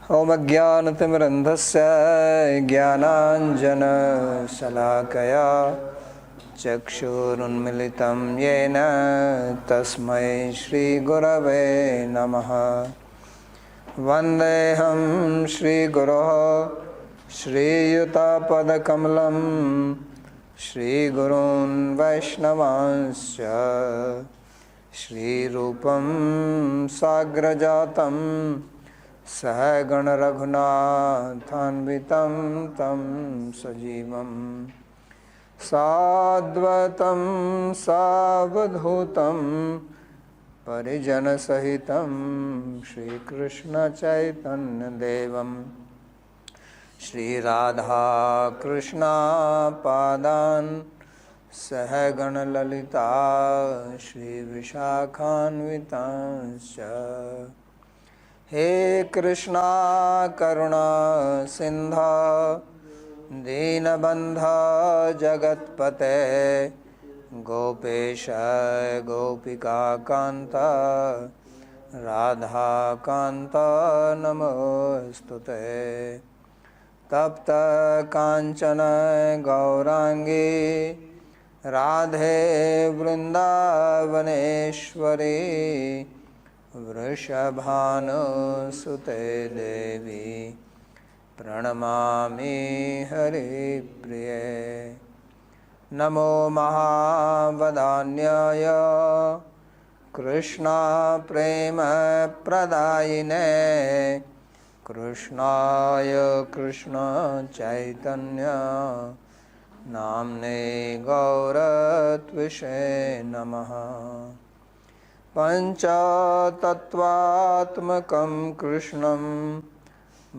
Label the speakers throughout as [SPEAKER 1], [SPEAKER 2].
[SPEAKER 1] ॐ अज्ञानतिमिरन्धस्य ज्ञानाञ्जनशलाकया चक्षुरुन्मिलितं येन तस्मै श्रीगुरवे नमः। वन्देऽहं श्रीगुरोः श्रीयुतापदकमलं श्रीगुरून् वैष्णवांश्च श्रीरूपं साग्रजातं सहगण रघुनाथान्वितं तं सजीवं साद्वैतं सावधूतं परिजनसहितं श्रीकृष्णचैतन्यदेवं श्रीराधाकृष्णपादान् सहगणललिता श्रीविशाखान्वितांश्च। हे कृष्णा करुणा सिन्धो दीनबन्धो जगत्पते गोपेश गोपिकान्त राधाकान्त नमोस्तुते। तप्त कांचन गौरांगी राधे वृंदावनेश्वरी वृषभानुसुते देवी प्रणमामि हरिप्रिये। नमो महावदान्याय कृष्णा प्रेम प्रदायिने कृष्णाय कृष्ण चैतन्य नाम्ने गौरत्विषे नमः। पंचतत्वात्मकं कृष्णं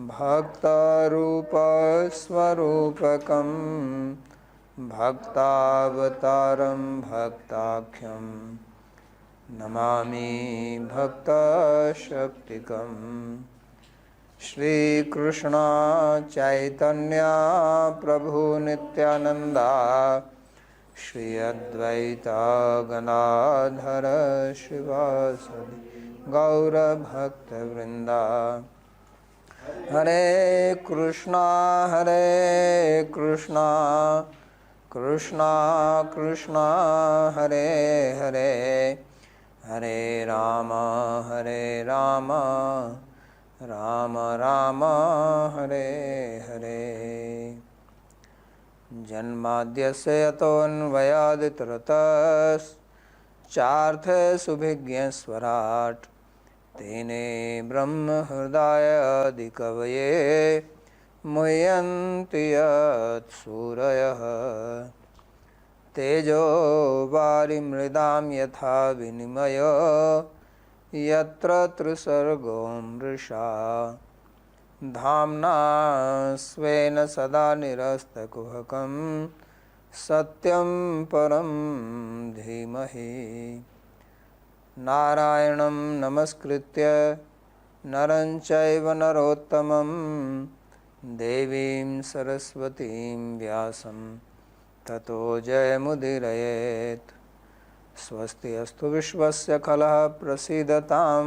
[SPEAKER 1] भक्तरूपस्वरूपकं भक्तावतारं भक्ताख्यं नमामि भक्तशक्तिकम्। श्री कृष्ण चैतन्य प्रभु नित्यानंदा श्री अद्वैत गदाधर शिवासादि गौर भक्त वृंदा। हरे कृष्णा कृष्णा कृष्णा हरे हरे हरे राम राम राम हरे हरे। जन्माद्यस्य यतोऽन्वयादितरतश्चार्थेषुभिज्ञस्वराट् तेने ब्रह्महृदायादिकवये मुह्यन्ति यत्सूरयः। तेजो वारिमृदां यथा विनिमयो यत्र त्रिसर्गो मृषा धाम्ना स्वेन सदा निरस्तकुहकं सत्यं परं धीमहि। नारायणं नमस्कृत्य नरं चैव नरोत्तमं देवीं सरस्वतीं व्यासं ततो जयमुदीरयेत्। स्वस्ति अस्तु विश्वस्य खलः प्रसीदतां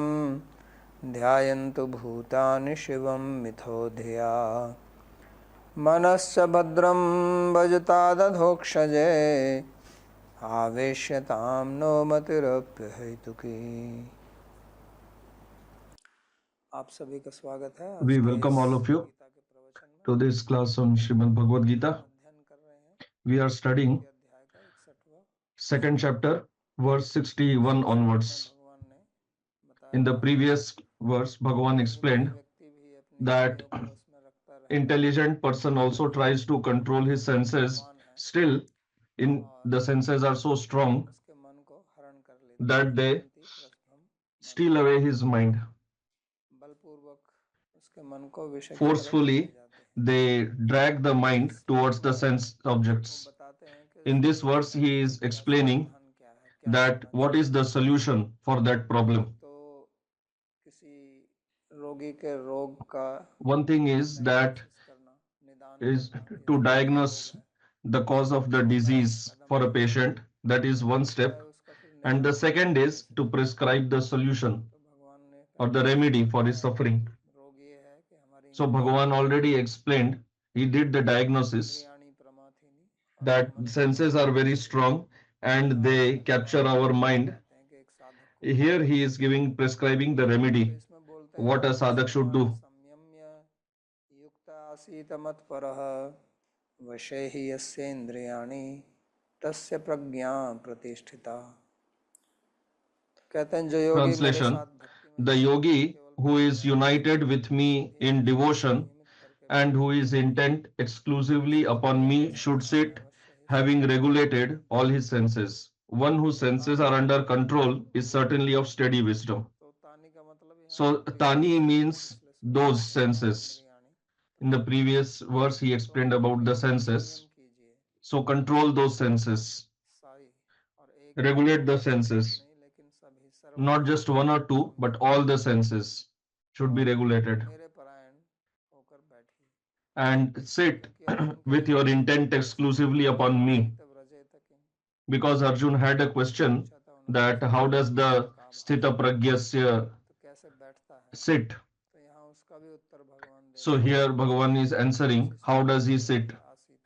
[SPEAKER 1] ध्यायन्तु भूतानि शिवं मिथो धिया। मनश्च भद्रं भजतादधोक्षजे आवेश्यतां नो मतिरप्यहेतुकी। आप सभी का स्वागत है।
[SPEAKER 2] We welcome all of you to this class on Srimad Bhagavad Gita. We are studying second chapter, verse 61 onwards. In the previous verse, Bhagavan explained that intelligent person also tries to control his senses. Still, the senses are so strong that they steal away his mind. Forcefully, they drag the mind towards the sense objects. In this verse, he is explaining that what is the solution for that problem. One thing is to diagnose the cause of the disease for a patient. That is one step. And the second is to prescribe the solution or the remedy for his suffering. So Bhagavan already explained, he did the diagnosis that senses are very strong and they capture our mind. Here he is giving prescribing the remedy, what a sadhak should do.
[SPEAKER 1] युक्त आसीत मत्परः वशे हि यस्येन्द्रियाणि तस्य प्रज्ञा प्रतिष्ठिता। कहते हैं जो योगी मेरे
[SPEAKER 2] Translation:
[SPEAKER 1] साथ भक्ति में
[SPEAKER 2] the yogi who is united with me in devotion and who is intent exclusively upon me should sit, having regulated all his senses. One whose senses are under control is certainly of steady wisdom.
[SPEAKER 1] तो तानी का मतलब यहाँ
[SPEAKER 2] So, Tani means
[SPEAKER 1] विश्लेषण
[SPEAKER 2] those senses. In the previous verse, he explained about the senses.
[SPEAKER 1] कीजिए
[SPEAKER 2] So, control those senses,
[SPEAKER 1] सारी और एक
[SPEAKER 2] regulate the senses,
[SPEAKER 1] नहीं लेकिन सभी
[SPEAKER 2] not just one or two, but all the senses should be regulated.
[SPEAKER 1] मेरे परायण होकर बैठी
[SPEAKER 2] And sit
[SPEAKER 1] क्योंकि Arjun
[SPEAKER 2] with your intent exclusively upon me.
[SPEAKER 1] तब रजे तक
[SPEAKER 2] Because Arjun had a question that how does the Sthita Pragyasya
[SPEAKER 1] तो कैसे बैठता है
[SPEAKER 2] sit?
[SPEAKER 1] तो यहाँ उसका भी उत्तर भगवान दे
[SPEAKER 2] So here Bhagavan is answering how does he sit?
[SPEAKER 1] आसीत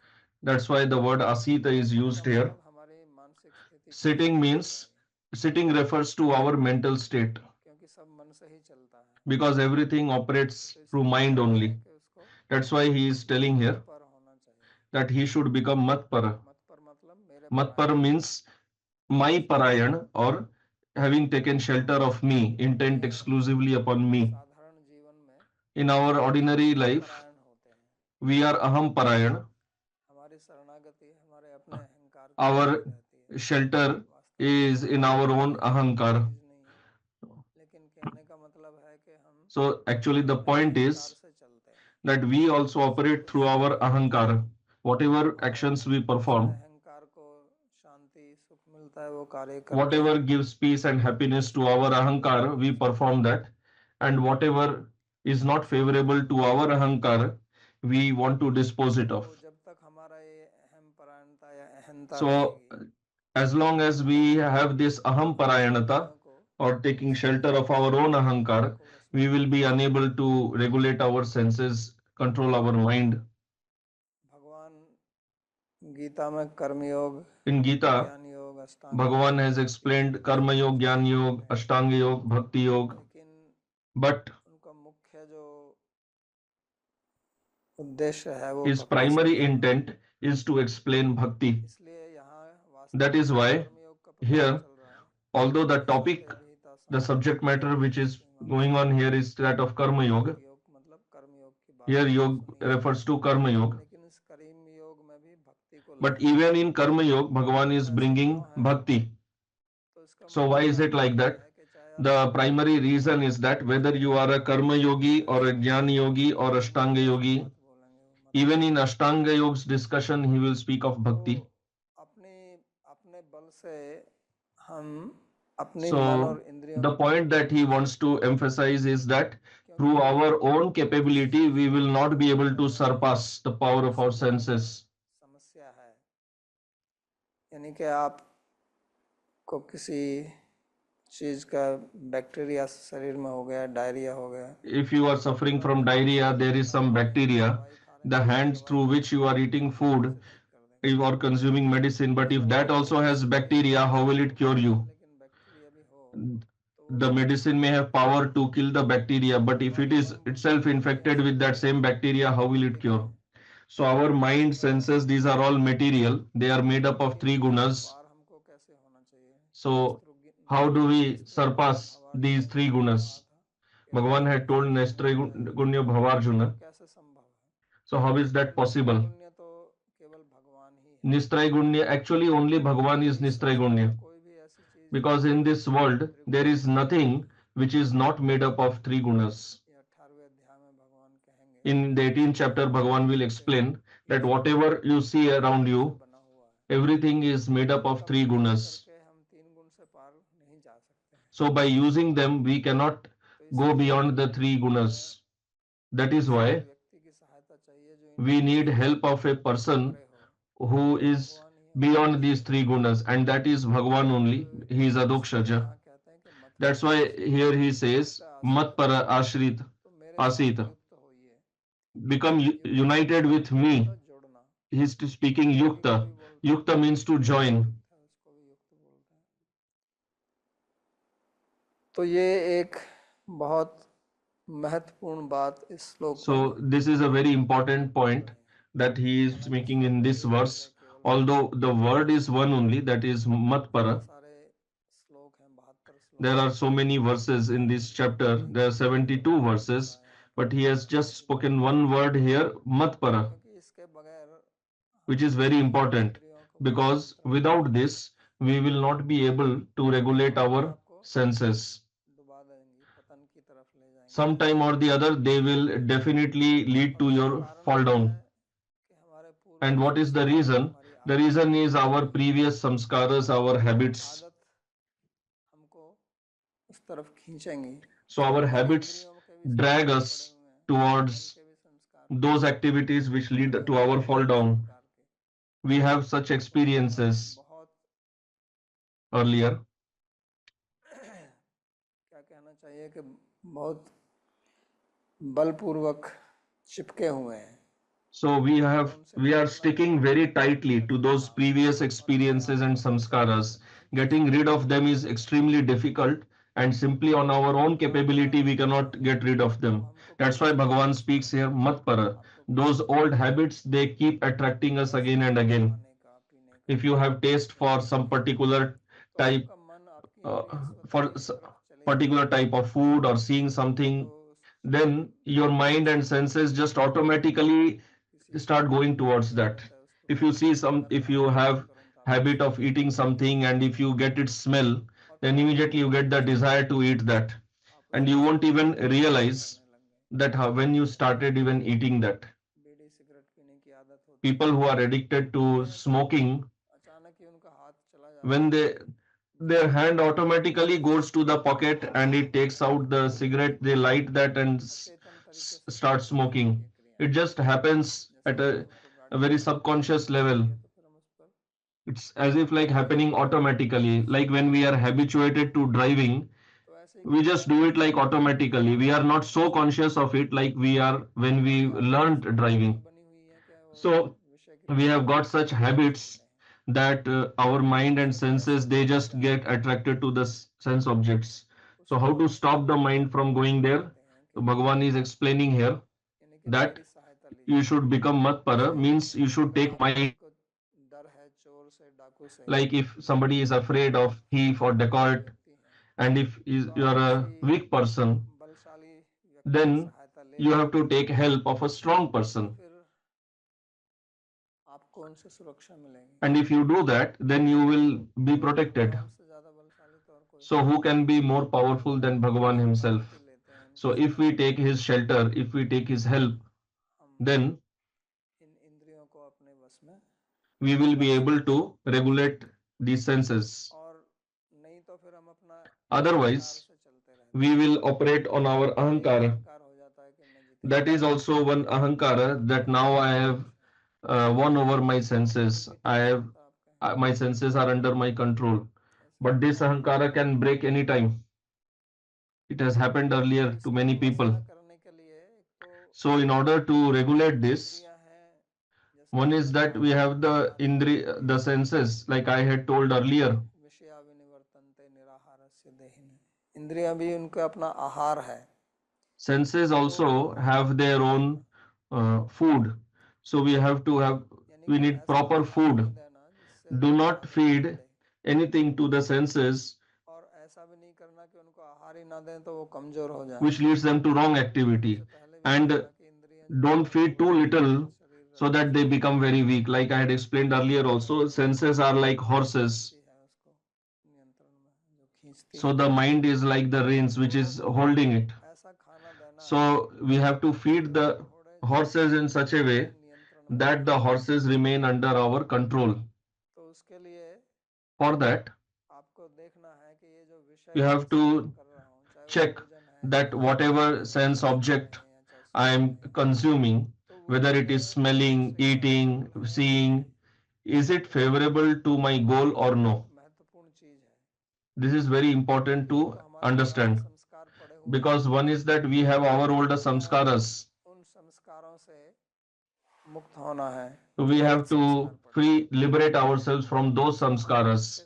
[SPEAKER 2] That's why the word Asita is used here.
[SPEAKER 1] मतलब हमारी मानसिक स्थिति
[SPEAKER 2] Sitting means, sitting refers to our mental state
[SPEAKER 1] क्योंकि सब मन से ही चलता है
[SPEAKER 2] because everything operates through mind only.
[SPEAKER 1] कि उसको
[SPEAKER 2] That's why he is telling here
[SPEAKER 1] पर होना चाहिए
[SPEAKER 2] that he should become Matpara.
[SPEAKER 1] मत पर मतलब मेरे
[SPEAKER 2] Matpara means my Parayan, or having taken shelter of me, intent exclusively upon me.
[SPEAKER 1] साधारण जीवन में
[SPEAKER 2] In our ordinary life,
[SPEAKER 1] परायण होते हैं
[SPEAKER 2] we are Aham Parayan.
[SPEAKER 1] हमारी शरणागति हमारे अपने अहंकार की
[SPEAKER 2] Our
[SPEAKER 1] रहती है
[SPEAKER 2] shelter is in our own Ahankar.
[SPEAKER 1] चीज नहीं है लेकिन कहने का मतलब है कि हम
[SPEAKER 2] So actually the point is
[SPEAKER 1] से चलते हैं
[SPEAKER 2] that we also operate through our Ahankar. Whatever actions we perform,
[SPEAKER 1] अहंकार को शांति सुख मिलता है वो कार्य करते
[SPEAKER 2] whatever gives peace and happiness to our Ahankar, we perform that. And whatever is not favorable to our Ahankar, we want to dispose it of.
[SPEAKER 1] तो जब तक हमारा ये अहम परायणता या अहंता
[SPEAKER 2] So as long as we have this Aham Parayanata, or taking shelter of our own Ahankar, we will be unable to regulate our senses, control our mind.
[SPEAKER 1] भगवान गीता में कर्मयोग
[SPEAKER 2] In Gita,
[SPEAKER 1] ज्ञान योग अष्टांग
[SPEAKER 2] Bhagavan has explained Karma Yoga, Jnana Yoga, Ashtanga Yoga, Bhakti Yoga,
[SPEAKER 1] लेकिन
[SPEAKER 2] but
[SPEAKER 1] उनका मुख्य जो उद्देश्य है वो
[SPEAKER 2] his primary intent is to explain Bhakti.
[SPEAKER 1] इसलिए यहाँ वास्तव
[SPEAKER 2] That is why
[SPEAKER 1] कर्मयोग का प्रचार
[SPEAKER 2] here,
[SPEAKER 1] चल रहा है
[SPEAKER 2] although the topic, the subject matter which is going on here is that of Karma Yoga,
[SPEAKER 1] योग मतलब कर्मयोग की बात
[SPEAKER 2] here Yoga refers to Karma Yoga.
[SPEAKER 1] लेकिन इस कर्म योग में भी भक्ति को
[SPEAKER 2] But even in Karma Yoga, Bhagavan is bringing Bhakti.
[SPEAKER 1] तो इसका
[SPEAKER 2] So why is it like that? The primary reason is that whether you are a Karma Yogi or a Jnana Yogi or Ashtanga Yogi, even in Ashtanga Yoga's discussion, he will speak of Bhakti.
[SPEAKER 1] अपने अपने बल से हम अपने मन
[SPEAKER 2] So
[SPEAKER 1] और इंद्रियों
[SPEAKER 2] the point that he wants to emphasize is that through our own capability, we will not be able to surpass the power of our senses.
[SPEAKER 1] समस्या है यानी कि आप को किसी चीज का बैक्टीरिया शरीर में हो गया डायरिया हो गया
[SPEAKER 2] If you are suffering from diarrhea, there is some bacteria. The hands through which you are eating food, you are consuming medicine, but if that also has bacteria, how will it cure you?
[SPEAKER 1] लेकिन bacteria भी हो
[SPEAKER 2] The medicine may have power to kill the bacteria, but if it is itself infected with that same bacteria, how will it cure? So our mind, senses, these are all material. They are made up of three gunas.
[SPEAKER 1] पार हमको कैसे होना चाहिए
[SPEAKER 2] So how do we surpass these three gunas? Bhagavan had told Nestragunya Bhavarjuna.
[SPEAKER 1] कैसे संभव है
[SPEAKER 2] So how is that possible?
[SPEAKER 1] पुण्य तो केवल भगवान ही है
[SPEAKER 2] Nistraigunya, actually only Bhagavan is Nistraigunya.
[SPEAKER 1] कोई भी ऐसी चीज
[SPEAKER 2] Because in this world, there is nothing which is not made up of three gunas.
[SPEAKER 1] ये 18वें अध्याय में भगवान कहेंगे
[SPEAKER 2] In the 18th chapter, Bhagavan will explain that whatever you see around you,
[SPEAKER 1] बना हुआ है
[SPEAKER 2] everything is made up of three gunas.
[SPEAKER 1] कि हम तीन गुण से पार नहीं जा सकते हैं
[SPEAKER 2] So by using them, we cannot go beyond the three gunas. That is why
[SPEAKER 1] व्यक्ति की सहायता चाहिए जो
[SPEAKER 2] we need help of a person who is beyond these three gunas, and that is Bhagavan only. He is Adokshaja.
[SPEAKER 1] कहते हैं कि मत
[SPEAKER 2] That's why here he says, Mat para ashrit
[SPEAKER 1] तो मेरे
[SPEAKER 2] asit.
[SPEAKER 1] युक्त होइए
[SPEAKER 2] become united with me. He's speaking yukta. Yukta means to join.
[SPEAKER 1] तो ये एक बहुत महत्वपूर्ण बात इस श्लोक में
[SPEAKER 2] So this is a very important point that he is making in this verse. Although the word is one only, that is matpara. There are so many verses in this chapter. There are 72 verses, but he has just spoken one word here, matpara, which is very important because without this, we will not be able to regulate our senses. Sometime or the other, they will definitely lead to your fall down. And what is the reason? The reason is our previous samskaras, our habits. So our habits drag us towards those activities which lead to our fall down. We have such experiences earlier.
[SPEAKER 1] क्या कहना चाहिए कि बहुत बलपूर्वक चिपके हुए हैं.
[SPEAKER 2] So we are sticking very tightly to those previous experiences and samskaras. Getting rid of them is extremely difficult, and simply on our own capability we cannot get rid of them. That's why Bhagavan speaks here matpara. Those old habits, they keep attracting us again and again. If you have taste for some particular type uh, for particular type of food or seeing something, then your mind and senses just automatically start going towards that. If you see some, if you have habit of eating something and if you get its smell, then immediately you get the desire to eat that, and you won't even realize that how, when you started even eating that. People who are addicted to smoking, when their hand automatically goes to the pocket and it takes out the cigarette, they light that and start smoking. It just happens at a very subconscious level. It's as if like happening automatically, like when we are habituated to driving, we just do it like automatically. We are not so conscious of it like we are when we learned driving. So we have got such habits that our mind and senses, they just get attracted to the sense objects. So how to stop the mind from going there? So Bhagavan is explaining here that you should become matpara, means you should take my help. Like if somebody is afraid of thief or dacoit, and if you are a weak person, then you have to take help of a strong person. And if you do that, then you will be protected. So who can be more powerful than Bhagavan himself? So if we take his shelter, if we take his help, then we will be able to regulate these senses. Otherwise, we will operate on our ahankara. That is also one ahankara, that now I have won over my senses. I have my senses are under my control. But this ahankara can break any time. It has happened earlier to many people. So in order to regulate this, one is that we have the senses, like I had told earlier.
[SPEAKER 1] इंद्रियां भी उनका अपना आहार है.
[SPEAKER 2] Senses also have their own food. So we need proper food. Do not feed anything to the senses which leads them to wrong activity. And don't feed too little so that they become very weak. Like I had explained earlier also, senses are like horses. So the mind is like the reins which is holding it. So we have to feed the horses in such a way that the horses remain under our control. For that, you have to check that whatever sense object I am consuming, whether it is smelling, eating, seeing, is it favorable to my goal or no? This is very important to understand, because one is that we have our older samskaras, So we have to liberate ourselves from those samskaras.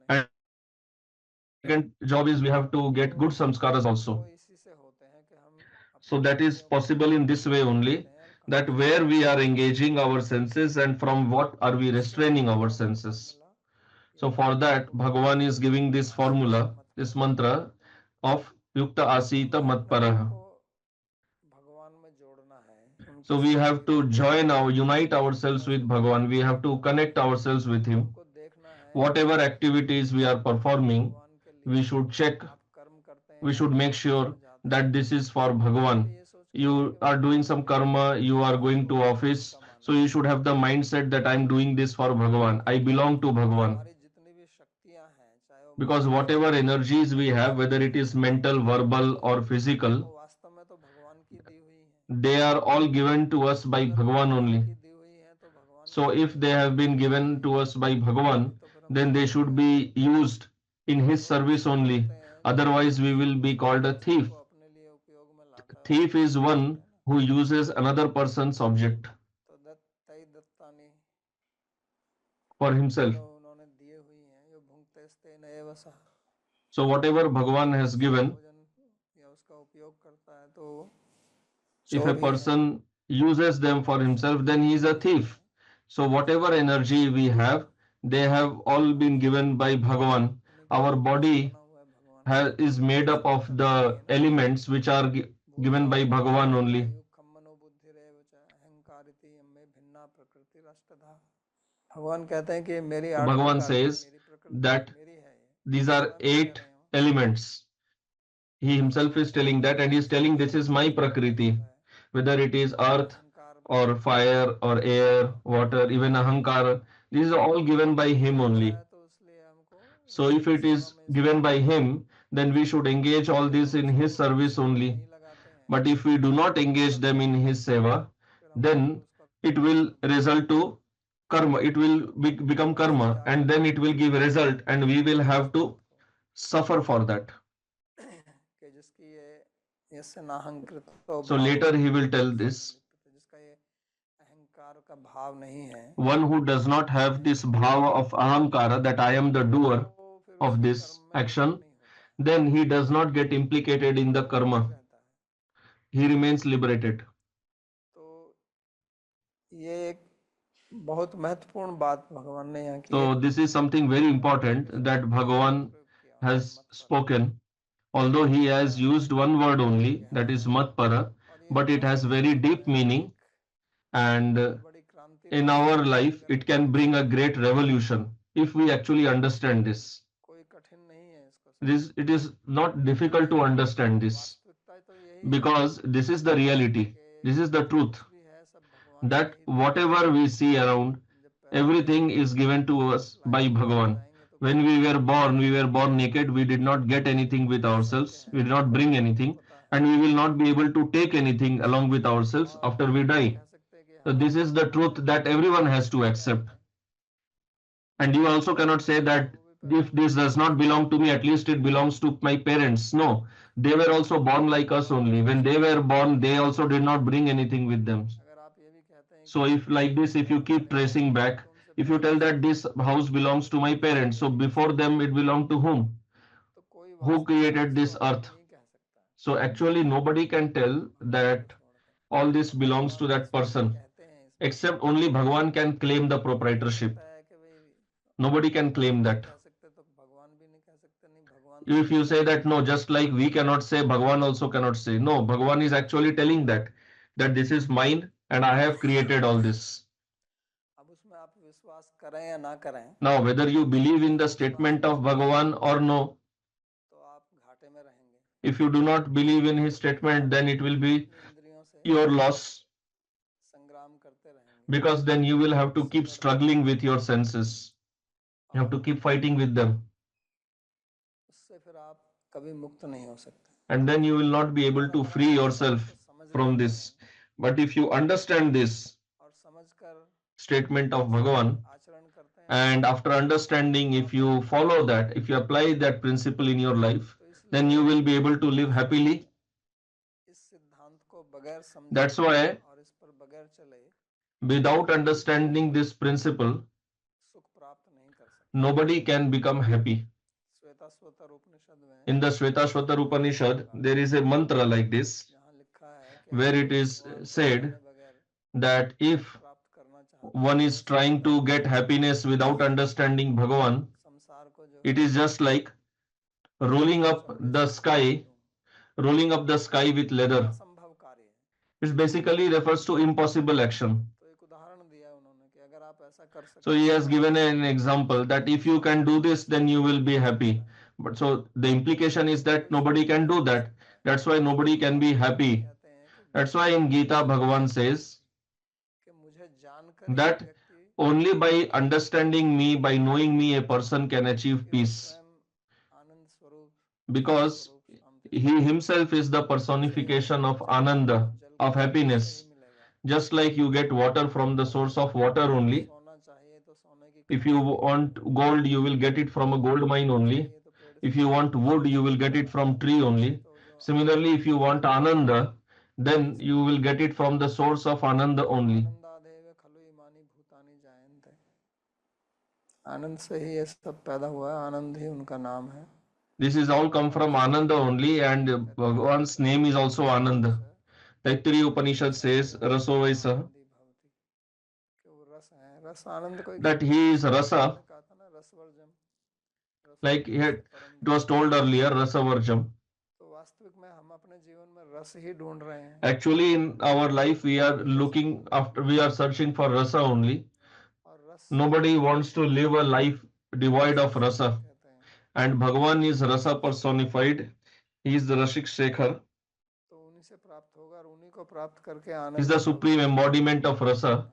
[SPEAKER 2] And second job is we have to get good samskaras also. So that is possible in this way only, that where we are engaging our senses and from what are we restraining our senses. So for that, Bhagavan is giving this formula, this mantra of Yukta Asita Matparaha. So we have to unite ourselves with Bhagavan. We have to connect ourselves with Him. Whatever activities we are performing, we should check, we should make sure that this is for Bhagavan. You are doing some karma, you are going to office, so you should have the mindset that I am doing this for Bhagavan. I belong to Bhagavan. Because whatever energies we have, whether it is mental, verbal, or physical, they are all given to us by Bhagavan only. So if they have been given to us by Bhagavan, then they should be used in his service only. Otherwise, we will be called a thief. Thief is one who uses another person's object for himself. So whatever Bhagavan has given, if a person uses them for himself, then he is a thief. So whatever energy we have, they have all been given by Bhagavan. Our body is made up of the elements which are given by Bhagavan only. Bhagavan says that these are 8 elements. He himself is telling that, and he is telling this is my Prakriti. Whether it is earth or fire or air, water, even Ahankara, these are all given by him only. So if it is given by him, then we should engage all this in his service only. But if we do not engage them in his seva, then it will result to karma. It will become karma, and then it will give result, and we will have to suffer for that. So later he will tell this. One who does not have this bhava of ahankara, that I am the doer of this action, then he does not get implicated in the karma. He remains liberated. So this is something very important that Bhagavan has spoken. Although he has used one word only, that is matpara, but it has very deep meaning, and in our life it can bring a great revolution if we actually understand this. It is not difficult to understand this, because this is the reality, this is the truth, that whatever we see around, everything is given to us by Bhagavan. When we were born naked, we did not get anything with ourselves, we did not bring anything, and we will not be able to take anything along with ourselves after we die. So this is the truth that everyone has to accept. And you also cannot say that if this does not belong to me, at least it belongs to my parents. No, they were also born like us only. When they were born, they also did not bring anything with them. So if like this, if you keep tracing back, if you tell that this house belongs to my parents, so before them it belonged to whom? Who created this earth? So actually nobody can tell that all this belongs to that person, except only Bhagavan can claim the proprietorship. Nobody can claim that. If you say that, no, just like we cannot say, Bhagavan also cannot say. No, Bhagavan is actually telling that this is mine and I have created all this. Now, whether you believe in the statement of Bhagavan or no, if you do not believe in his statement, then it will be your loss, because then you will have to keep struggling with your senses. You have to keep fighting with them. And then you will not be able to free yourself from this. But if you understand this statement of Bhagavan, and after understanding, if you follow that, if you apply that principle in your life, then you will be able to live happily. That's why, without understanding this principle, nobody can become happy. In the Shvetashvatar Upanishad, there is a mantra like this, where it is said that if one is trying to get happiness without understanding Bhagavan, it is just like rolling up the sky, rolling up the sky with leather. It basically refers to impossible action. So he has given an example that if you can do this, then you will be happy. But so the implication is that nobody can do that. That's why nobody can be happy. That's why in Gita, Bhagavan says that only by understanding me, by knowing me, a person can achieve peace. Because he himself is the personification of Ananda, of happiness. Just like you get water from the source of water only. If you want gold, you will get it from a gold mine only. If you want wood, you will get it from tree only. Similarly, if you want Ananda, then you will get it from the source of Ananda only.
[SPEAKER 1] आनंद से ही ये सब पैदा हुआ है, आनंद ही उनका नाम है.
[SPEAKER 2] This is all come from Ananda only, and Bhagavan's name is also Ananda. Taittiriya Upanishad says, Raso Vaisa, that he is Rasa, like it was told earlier, Rasa Varjam. Actually, in our life, we are looking after, we are searching for Rasa only. Nobody wants to live a life devoid of Rasa. And Bhagavan is Rasa personified. He is the Rashik Shekhar. He is the supreme embodiment of Rasa.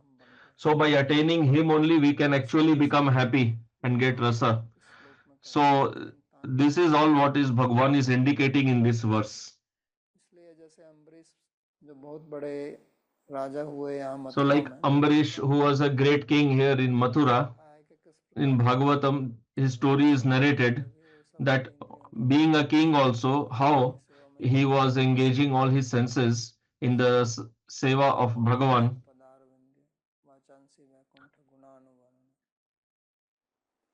[SPEAKER 2] So by attaining him only, we can actually become happy and get Rasa. So this is all what is Bhagavan is indicating in this verse. So like Ambarish, who was a great king here in Mathura, in Bhagavatam, his story is narrated that being a king also, how he was engaging all his senses in the seva of Bhagavan.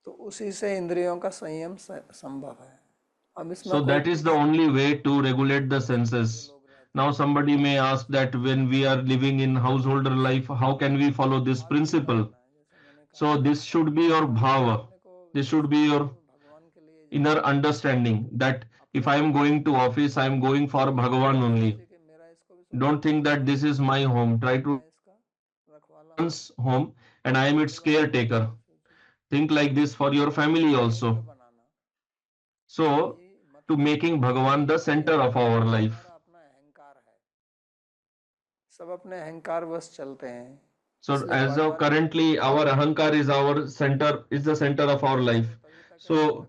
[SPEAKER 1] तो उसी से इंद्रियों का संयम संभव है.
[SPEAKER 2] So that is the only way to regulate the senses. Now somebody may ask that when we are living in householder life, how can we follow this principle? So this should be your bhava. This should be your inner understanding that if I am going to office, I am going for Bhagavan only. Don't think that this is my home. Try to one's home and I am its caretaker. Think like this for your family also. So, to making Bhagavan the center of our life.
[SPEAKER 1] सब अपने अहंकार बस चलते हैं.
[SPEAKER 2] So as of currently our ahankar is our center, is the center of our life. So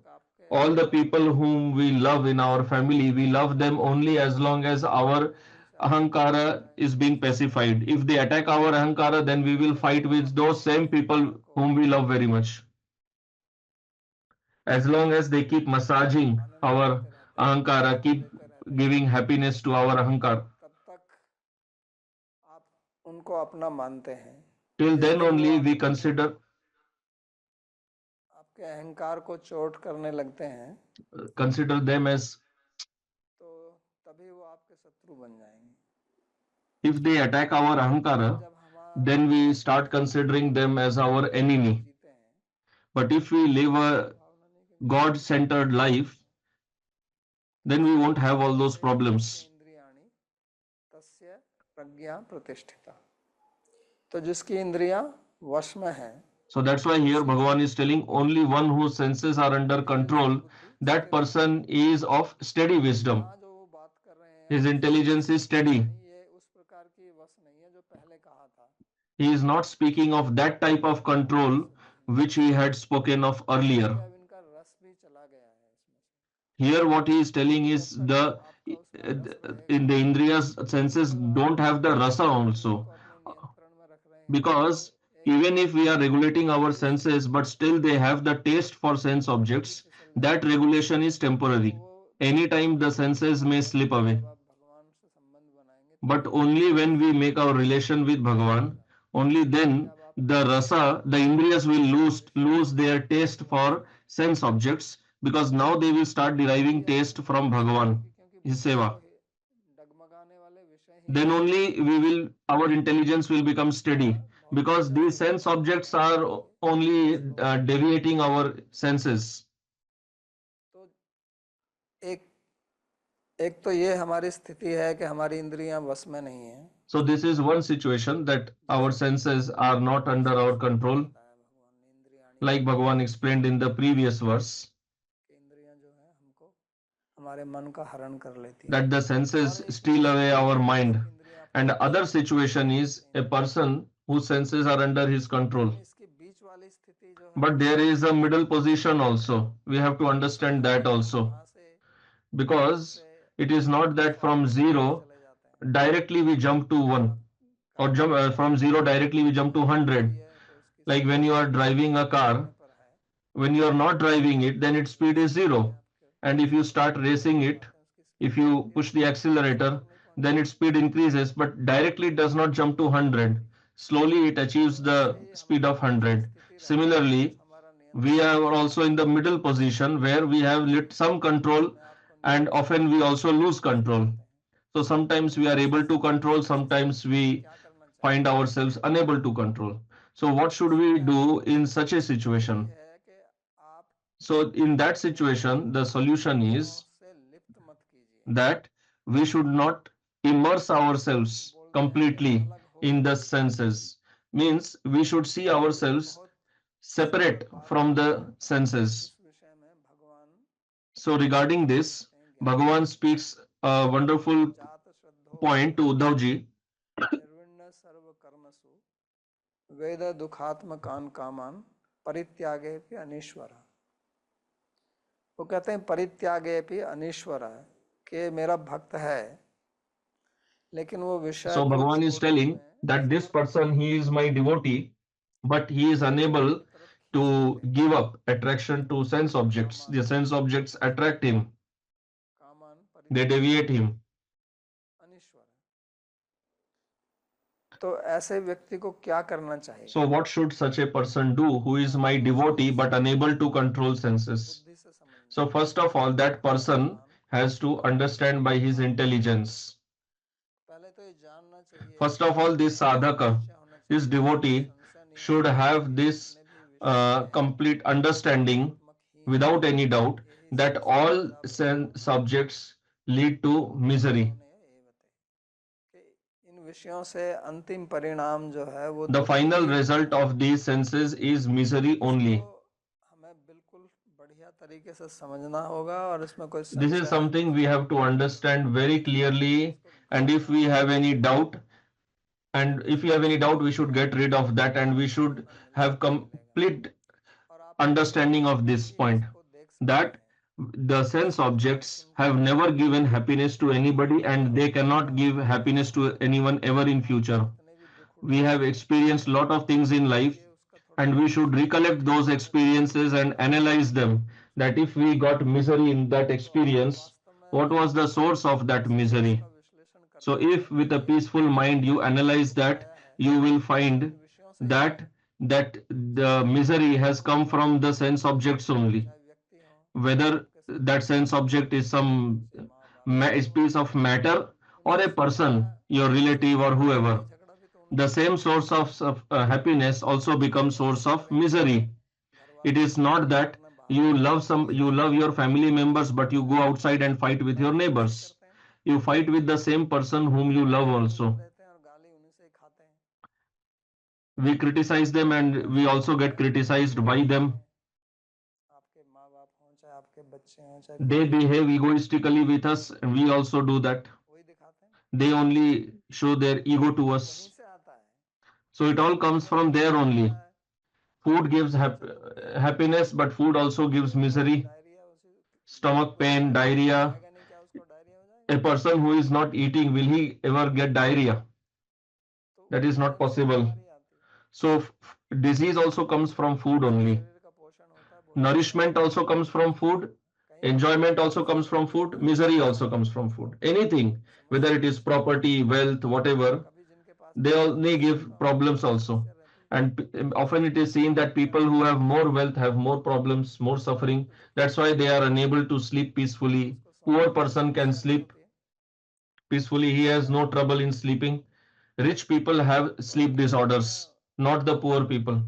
[SPEAKER 2] all the people whom we love in our family, we love them only as long as our ahankara is being pacified. If they attack our ahankara, then we will fight with those same people whom we love very much. As long as they keep massaging our ahankara, keep giving happiness to our ahankara,
[SPEAKER 1] उनको अपना मानते हैं.
[SPEAKER 2] till then only we consider.
[SPEAKER 1] आपके अहंकार को चोट करने लगते हैं.
[SPEAKER 2] Consider them as.
[SPEAKER 1] तो तभी वो आपके शत्रु बन जाएंगे.
[SPEAKER 2] If they attack our ahankara, then we start considering them as our enemy. But if we live a God-centered life, then we won't have all those problems.
[SPEAKER 1] तो जिसकी इंद्रियां वश में है.
[SPEAKER 2] So that's why here Bhagavan is telling only one whose senses are under control, that person is of steady wisdom. His intelligence is steady. He is not speaking of that type of control which we had spoken of earlier. Here what he is telling is in the Indriyas senses don't have the rasa also. Because even if we are regulating our senses, but still they have the taste for sense objects, that regulation is temporary. Anytime the senses may slip away. But only when we make our relation with Bhagavan, only then the rasa, the indriyas will lose their taste for sense objects, because now they will start deriving taste from Bhagavan, his seva.
[SPEAKER 1] डगमगाने वाले विषय ही
[SPEAKER 2] Then only our intelligence will become steady, because these sense objects are only deviating our senses.
[SPEAKER 1] तो एक एक तो ये हमारी स्थिति है कि हमारी इंद्रियां वश में नहीं है.
[SPEAKER 2] So this is one situation, that our senses are not under our control, like Bhagavan explained in the previous verse,
[SPEAKER 1] इंद्रियां जो है हमको हमारे मन का हरण कर लेती है.
[SPEAKER 2] that the senses steal away our mind. And other situation is a person whose senses are under his control.
[SPEAKER 1] इसके बीच वाली स्थिति जो है
[SPEAKER 2] But there is a middle position also. We have to understand that also. Because it is not that from 0 directly we jump to 1, or from 0 directly we jump to 100. Like when you are driving a car, when you are not driving it, then its speed is 0. And if you start racing it, if you push the accelerator, then its speed increases, but directly it does not jump to 100. Slowly it achieves the speed of 100. Similarly, we are also in the middle position where we have some control, and often we also lose control. So sometimes we are able to control, sometimes we find ourselves unable to control. So what should we do in such a situation? So in that situation, the solution is that we should not immerse ourselves completely in the senses. Means we should see ourselves separate from the senses. So regarding this, Bhagavan speaks a wonderful point to Uddhavji.
[SPEAKER 1] वेद दुखात्मकान कामान परित्यागे भी अनीश्वर. वो कहते हैं परित्यागे भी अनीश्वर है कि मेरा भक्त है, लेकिन वो विषय.
[SPEAKER 2] So Bhagavan is telling that this person, he is my devotee, but he is unable to give up attraction to sense objects. The sense objects attract him. They deviate him.
[SPEAKER 1] तो ऐसे व्यक्ति को क्या करना चाहिए?
[SPEAKER 2] So what should such a person do who is my devotee but unable to control senses? So first of all, that person has to understand by his intelligence. First of all, this sadhaka, this devotee, should have this complete understanding without any doubt that all sense subjects lead to misery. The final result of these senses is misery only. This is something we have to understand very clearly, and if we have any doubt, we should get rid of that, and we should have complete understanding of this point, that the sense objects have never given happiness to anybody, and they cannot give happiness to anyone ever in future. We have experienced a lot of things in life, and we should recollect those experiences and analyze them, that if we got misery in that experience, what was the source of that misery? So if with a peaceful mind you analyze that, you will find that the misery has come from the sense objects only. Whether that sense object is some piece of matter or a person, your relative or whoever, the same source of happiness also becomes source of misery. It is not that you love your family members, but you go outside and fight with your neighbors. You fight with the same person whom you love also. We criticize them and we also get criticized by them. They behave egoistically with us and we also do that. They only show their ego to us. So it all comes from there only. Food gives happiness, but food also gives misery, stomach pain, diarrhea. A person who is not eating, will he ever get diarrhea? That is not possible. So disease also comes from food only. Nourishment also comes from food, Enjoyment also comes from food, misery also comes from food. Anything, whether it is property, wealth, whatever, they all may give problems also. And often it is seen that people who have more wealth have more problems, more suffering. That's why they are unable to sleep peacefully. Poor person can sleep peacefully, he has no trouble in sleeping. Rich people have sleep disorders, not the poor people.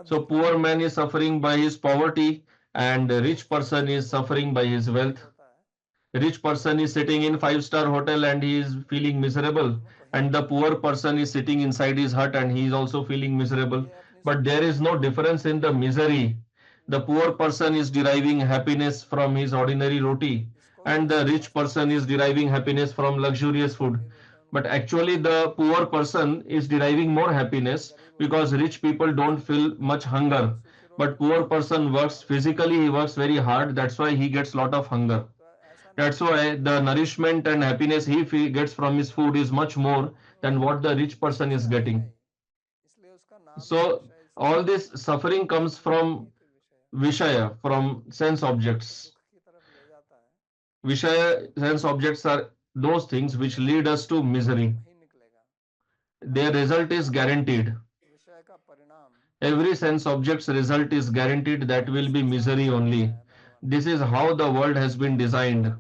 [SPEAKER 2] So poor man is suffering by his poverty and rich person is suffering by his wealth. Rich person is sitting in five-star hotel and he is feeling miserable, and the poor person is sitting inside his hut and he is also feeling miserable. But there is no difference in the misery. The poor person is deriving happiness from his ordinary roti, and the rich person is deriving happiness from luxurious food. But actually the poor person is deriving more happiness because rich people don't feel much hunger. But poor person works physically, he works very hard, that's why he gets lot of hunger. That's why the nourishment and happiness he gets from his food is much more than what the rich person is getting. So all this suffering comes from Vishaya, from sense objects. Vishaya sense objects are those things which lead us to misery. Their result is guaranteed. Every sense object's result is guaranteed, that will be misery only. This is how the world has been designed.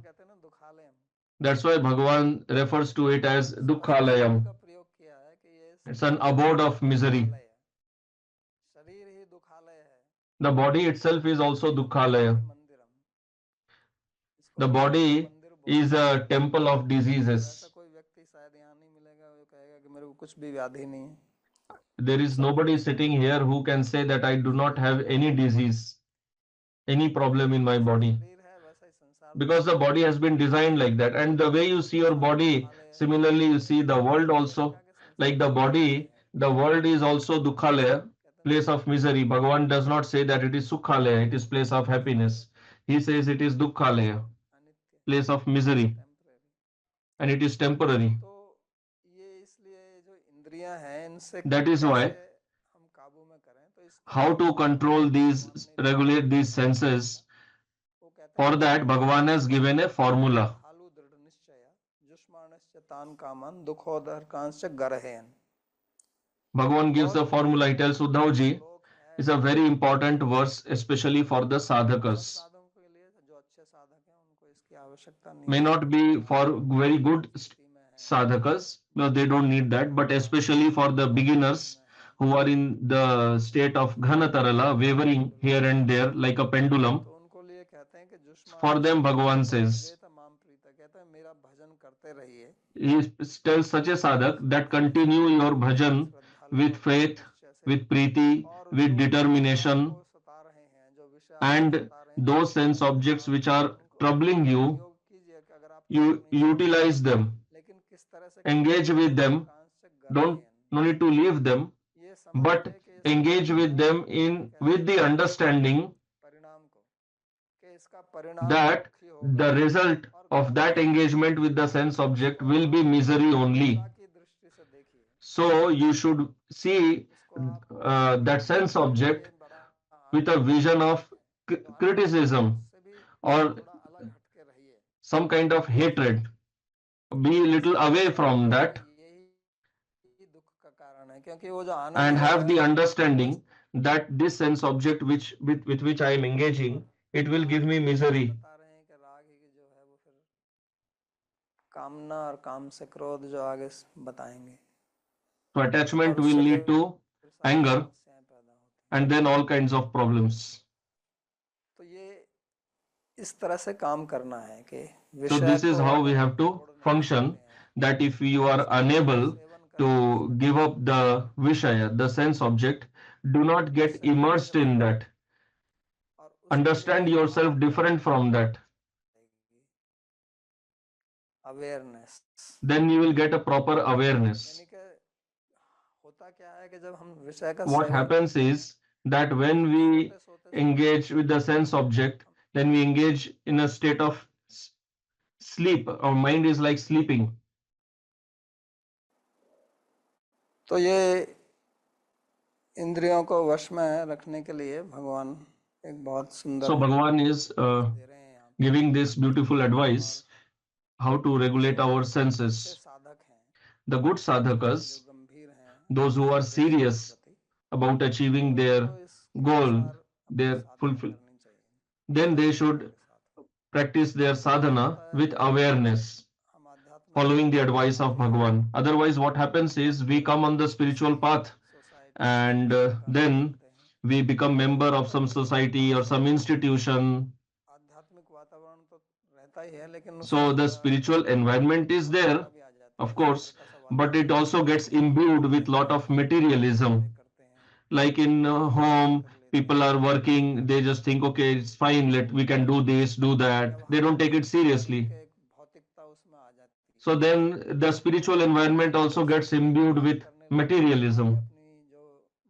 [SPEAKER 2] That's why Bhagavan refers to it as Dukkhalayam. It's an abode of misery. The body itself is also Dukkhalaya. The body is a temple of diseases. There is nobody sitting here who can say that I do not have any disease, any problem in my body. Because the body has been designed like that. And the way you see your body, similarly you see the world also. Like the body, the world is also Dukkhalaya, place of misery. Bhagavan does not say that it is Sukhalaya, it is place of happiness. He says it is Dukkhalaya, place of misery, and it is temporary. That is why how to control these, regulate these senses. For that, Bhagavan has given a formula. Bhagavan gives a formula. He tells Uddhavji, is a very important verse, especially for the sadhakas. May not be for very good sadhakas, no, they don't need that, but especially for the beginners who are in the state of Ghanatarala, wavering here and there like a pendulum. For them, Bhagavan says, he tells such a sadhak that continue your bhajan with faith, with preeti, with determination, and those sense objects which are troubling you, you utilize them, engage with them, don't no need to leave them, but engage with them in with the understanding that the result of that engagement with the sense object will be misery only. So you should see that sense object with a vision of criticism or some kind of hatred. Be a little away from that and have the understanding that this sense object with which I am engaging, it will give me misery. So attachment will lead to anger and then all kinds of problems. So this is how we have to function, that if you are unable to give up the Vishaya, the sense object, do not get immersed in that. Understand yourself different from that. Then you will get a proper awareness. What happens is that when we engage with the sense object, then we engage in a state of sleep. Our mind is like sleeping.
[SPEAKER 1] तो ये इंद्रियों को वश में रखने के लिए भगवान एक बहुत सुंदर
[SPEAKER 2] So Bhagavan is
[SPEAKER 1] दे रहे हैं यहाँ पे।
[SPEAKER 2] giving this beautiful advice how to regulate our
[SPEAKER 1] जो अच्छे
[SPEAKER 2] senses.
[SPEAKER 1] साधक हैं,
[SPEAKER 2] The good
[SPEAKER 1] जो
[SPEAKER 2] sadhakas,
[SPEAKER 1] गंभीर हैं
[SPEAKER 2] those who are
[SPEAKER 1] उद्देश्य के
[SPEAKER 2] serious
[SPEAKER 1] प्रति,
[SPEAKER 2] about achieving their
[SPEAKER 1] उनको इसके
[SPEAKER 2] goal,
[SPEAKER 1] अनुसार अपनी
[SPEAKER 2] their
[SPEAKER 1] साधना
[SPEAKER 2] fulfill,
[SPEAKER 1] करनी चाहिए,
[SPEAKER 2] then they
[SPEAKER 1] जागरूकता
[SPEAKER 2] should
[SPEAKER 1] के साथ।
[SPEAKER 2] practice their
[SPEAKER 1] तो क्या
[SPEAKER 2] sadhana
[SPEAKER 1] होता है,
[SPEAKER 2] with awareness,
[SPEAKER 1] हम आध्यात्मिक
[SPEAKER 2] following the
[SPEAKER 1] वातावरण
[SPEAKER 2] advice
[SPEAKER 1] में
[SPEAKER 2] of
[SPEAKER 1] भी
[SPEAKER 2] Bhagavan. Otherwise, what happens is we come on the
[SPEAKER 1] किसी
[SPEAKER 2] spiritual path
[SPEAKER 1] सोसाइटी या
[SPEAKER 2] and
[SPEAKER 1] संस्था का
[SPEAKER 2] then
[SPEAKER 1] बनते हैं,
[SPEAKER 2] we become member
[SPEAKER 1] तो
[SPEAKER 2] of some
[SPEAKER 1] कहीं
[SPEAKER 2] society or some
[SPEAKER 1] उसमें
[SPEAKER 2] institution.
[SPEAKER 1] आध्यात्मिक वातावरण तो रहता ही है, लेकिन उसमें
[SPEAKER 2] So the
[SPEAKER 1] थोड़ा
[SPEAKER 2] spiritual environment is there,
[SPEAKER 1] भौतिकता भी आ जाती है,
[SPEAKER 2] of
[SPEAKER 1] जैसे
[SPEAKER 2] course,
[SPEAKER 1] हल्का सा
[SPEAKER 2] but it
[SPEAKER 1] वातावरण
[SPEAKER 2] also
[SPEAKER 1] बदल
[SPEAKER 2] gets
[SPEAKER 1] जाता है,
[SPEAKER 2] imbued with lot
[SPEAKER 1] कहीं
[SPEAKER 2] of
[SPEAKER 1] हम काम
[SPEAKER 2] materialism.
[SPEAKER 1] धंधे करते हैं,
[SPEAKER 2] Like in
[SPEAKER 1] बिजनेस
[SPEAKER 2] home,
[SPEAKER 1] कर लेते
[SPEAKER 2] people
[SPEAKER 1] हैं,
[SPEAKER 2] are working, they just think, okay, it's fine, let we can do this, do that.
[SPEAKER 1] जब
[SPEAKER 2] They
[SPEAKER 1] her
[SPEAKER 2] don't take it
[SPEAKER 1] हर चीज
[SPEAKER 2] seriously.
[SPEAKER 1] के एक भौतिकता उसमें आ जाती है,
[SPEAKER 2] So then the spiritual
[SPEAKER 1] तो
[SPEAKER 2] environment
[SPEAKER 1] हम
[SPEAKER 2] also
[SPEAKER 1] कुछ
[SPEAKER 2] gets
[SPEAKER 1] चीजें
[SPEAKER 2] imbued
[SPEAKER 1] काम
[SPEAKER 2] with
[SPEAKER 1] करने लगते हैं, हमारी
[SPEAKER 2] materialism.
[SPEAKER 1] अपनी जो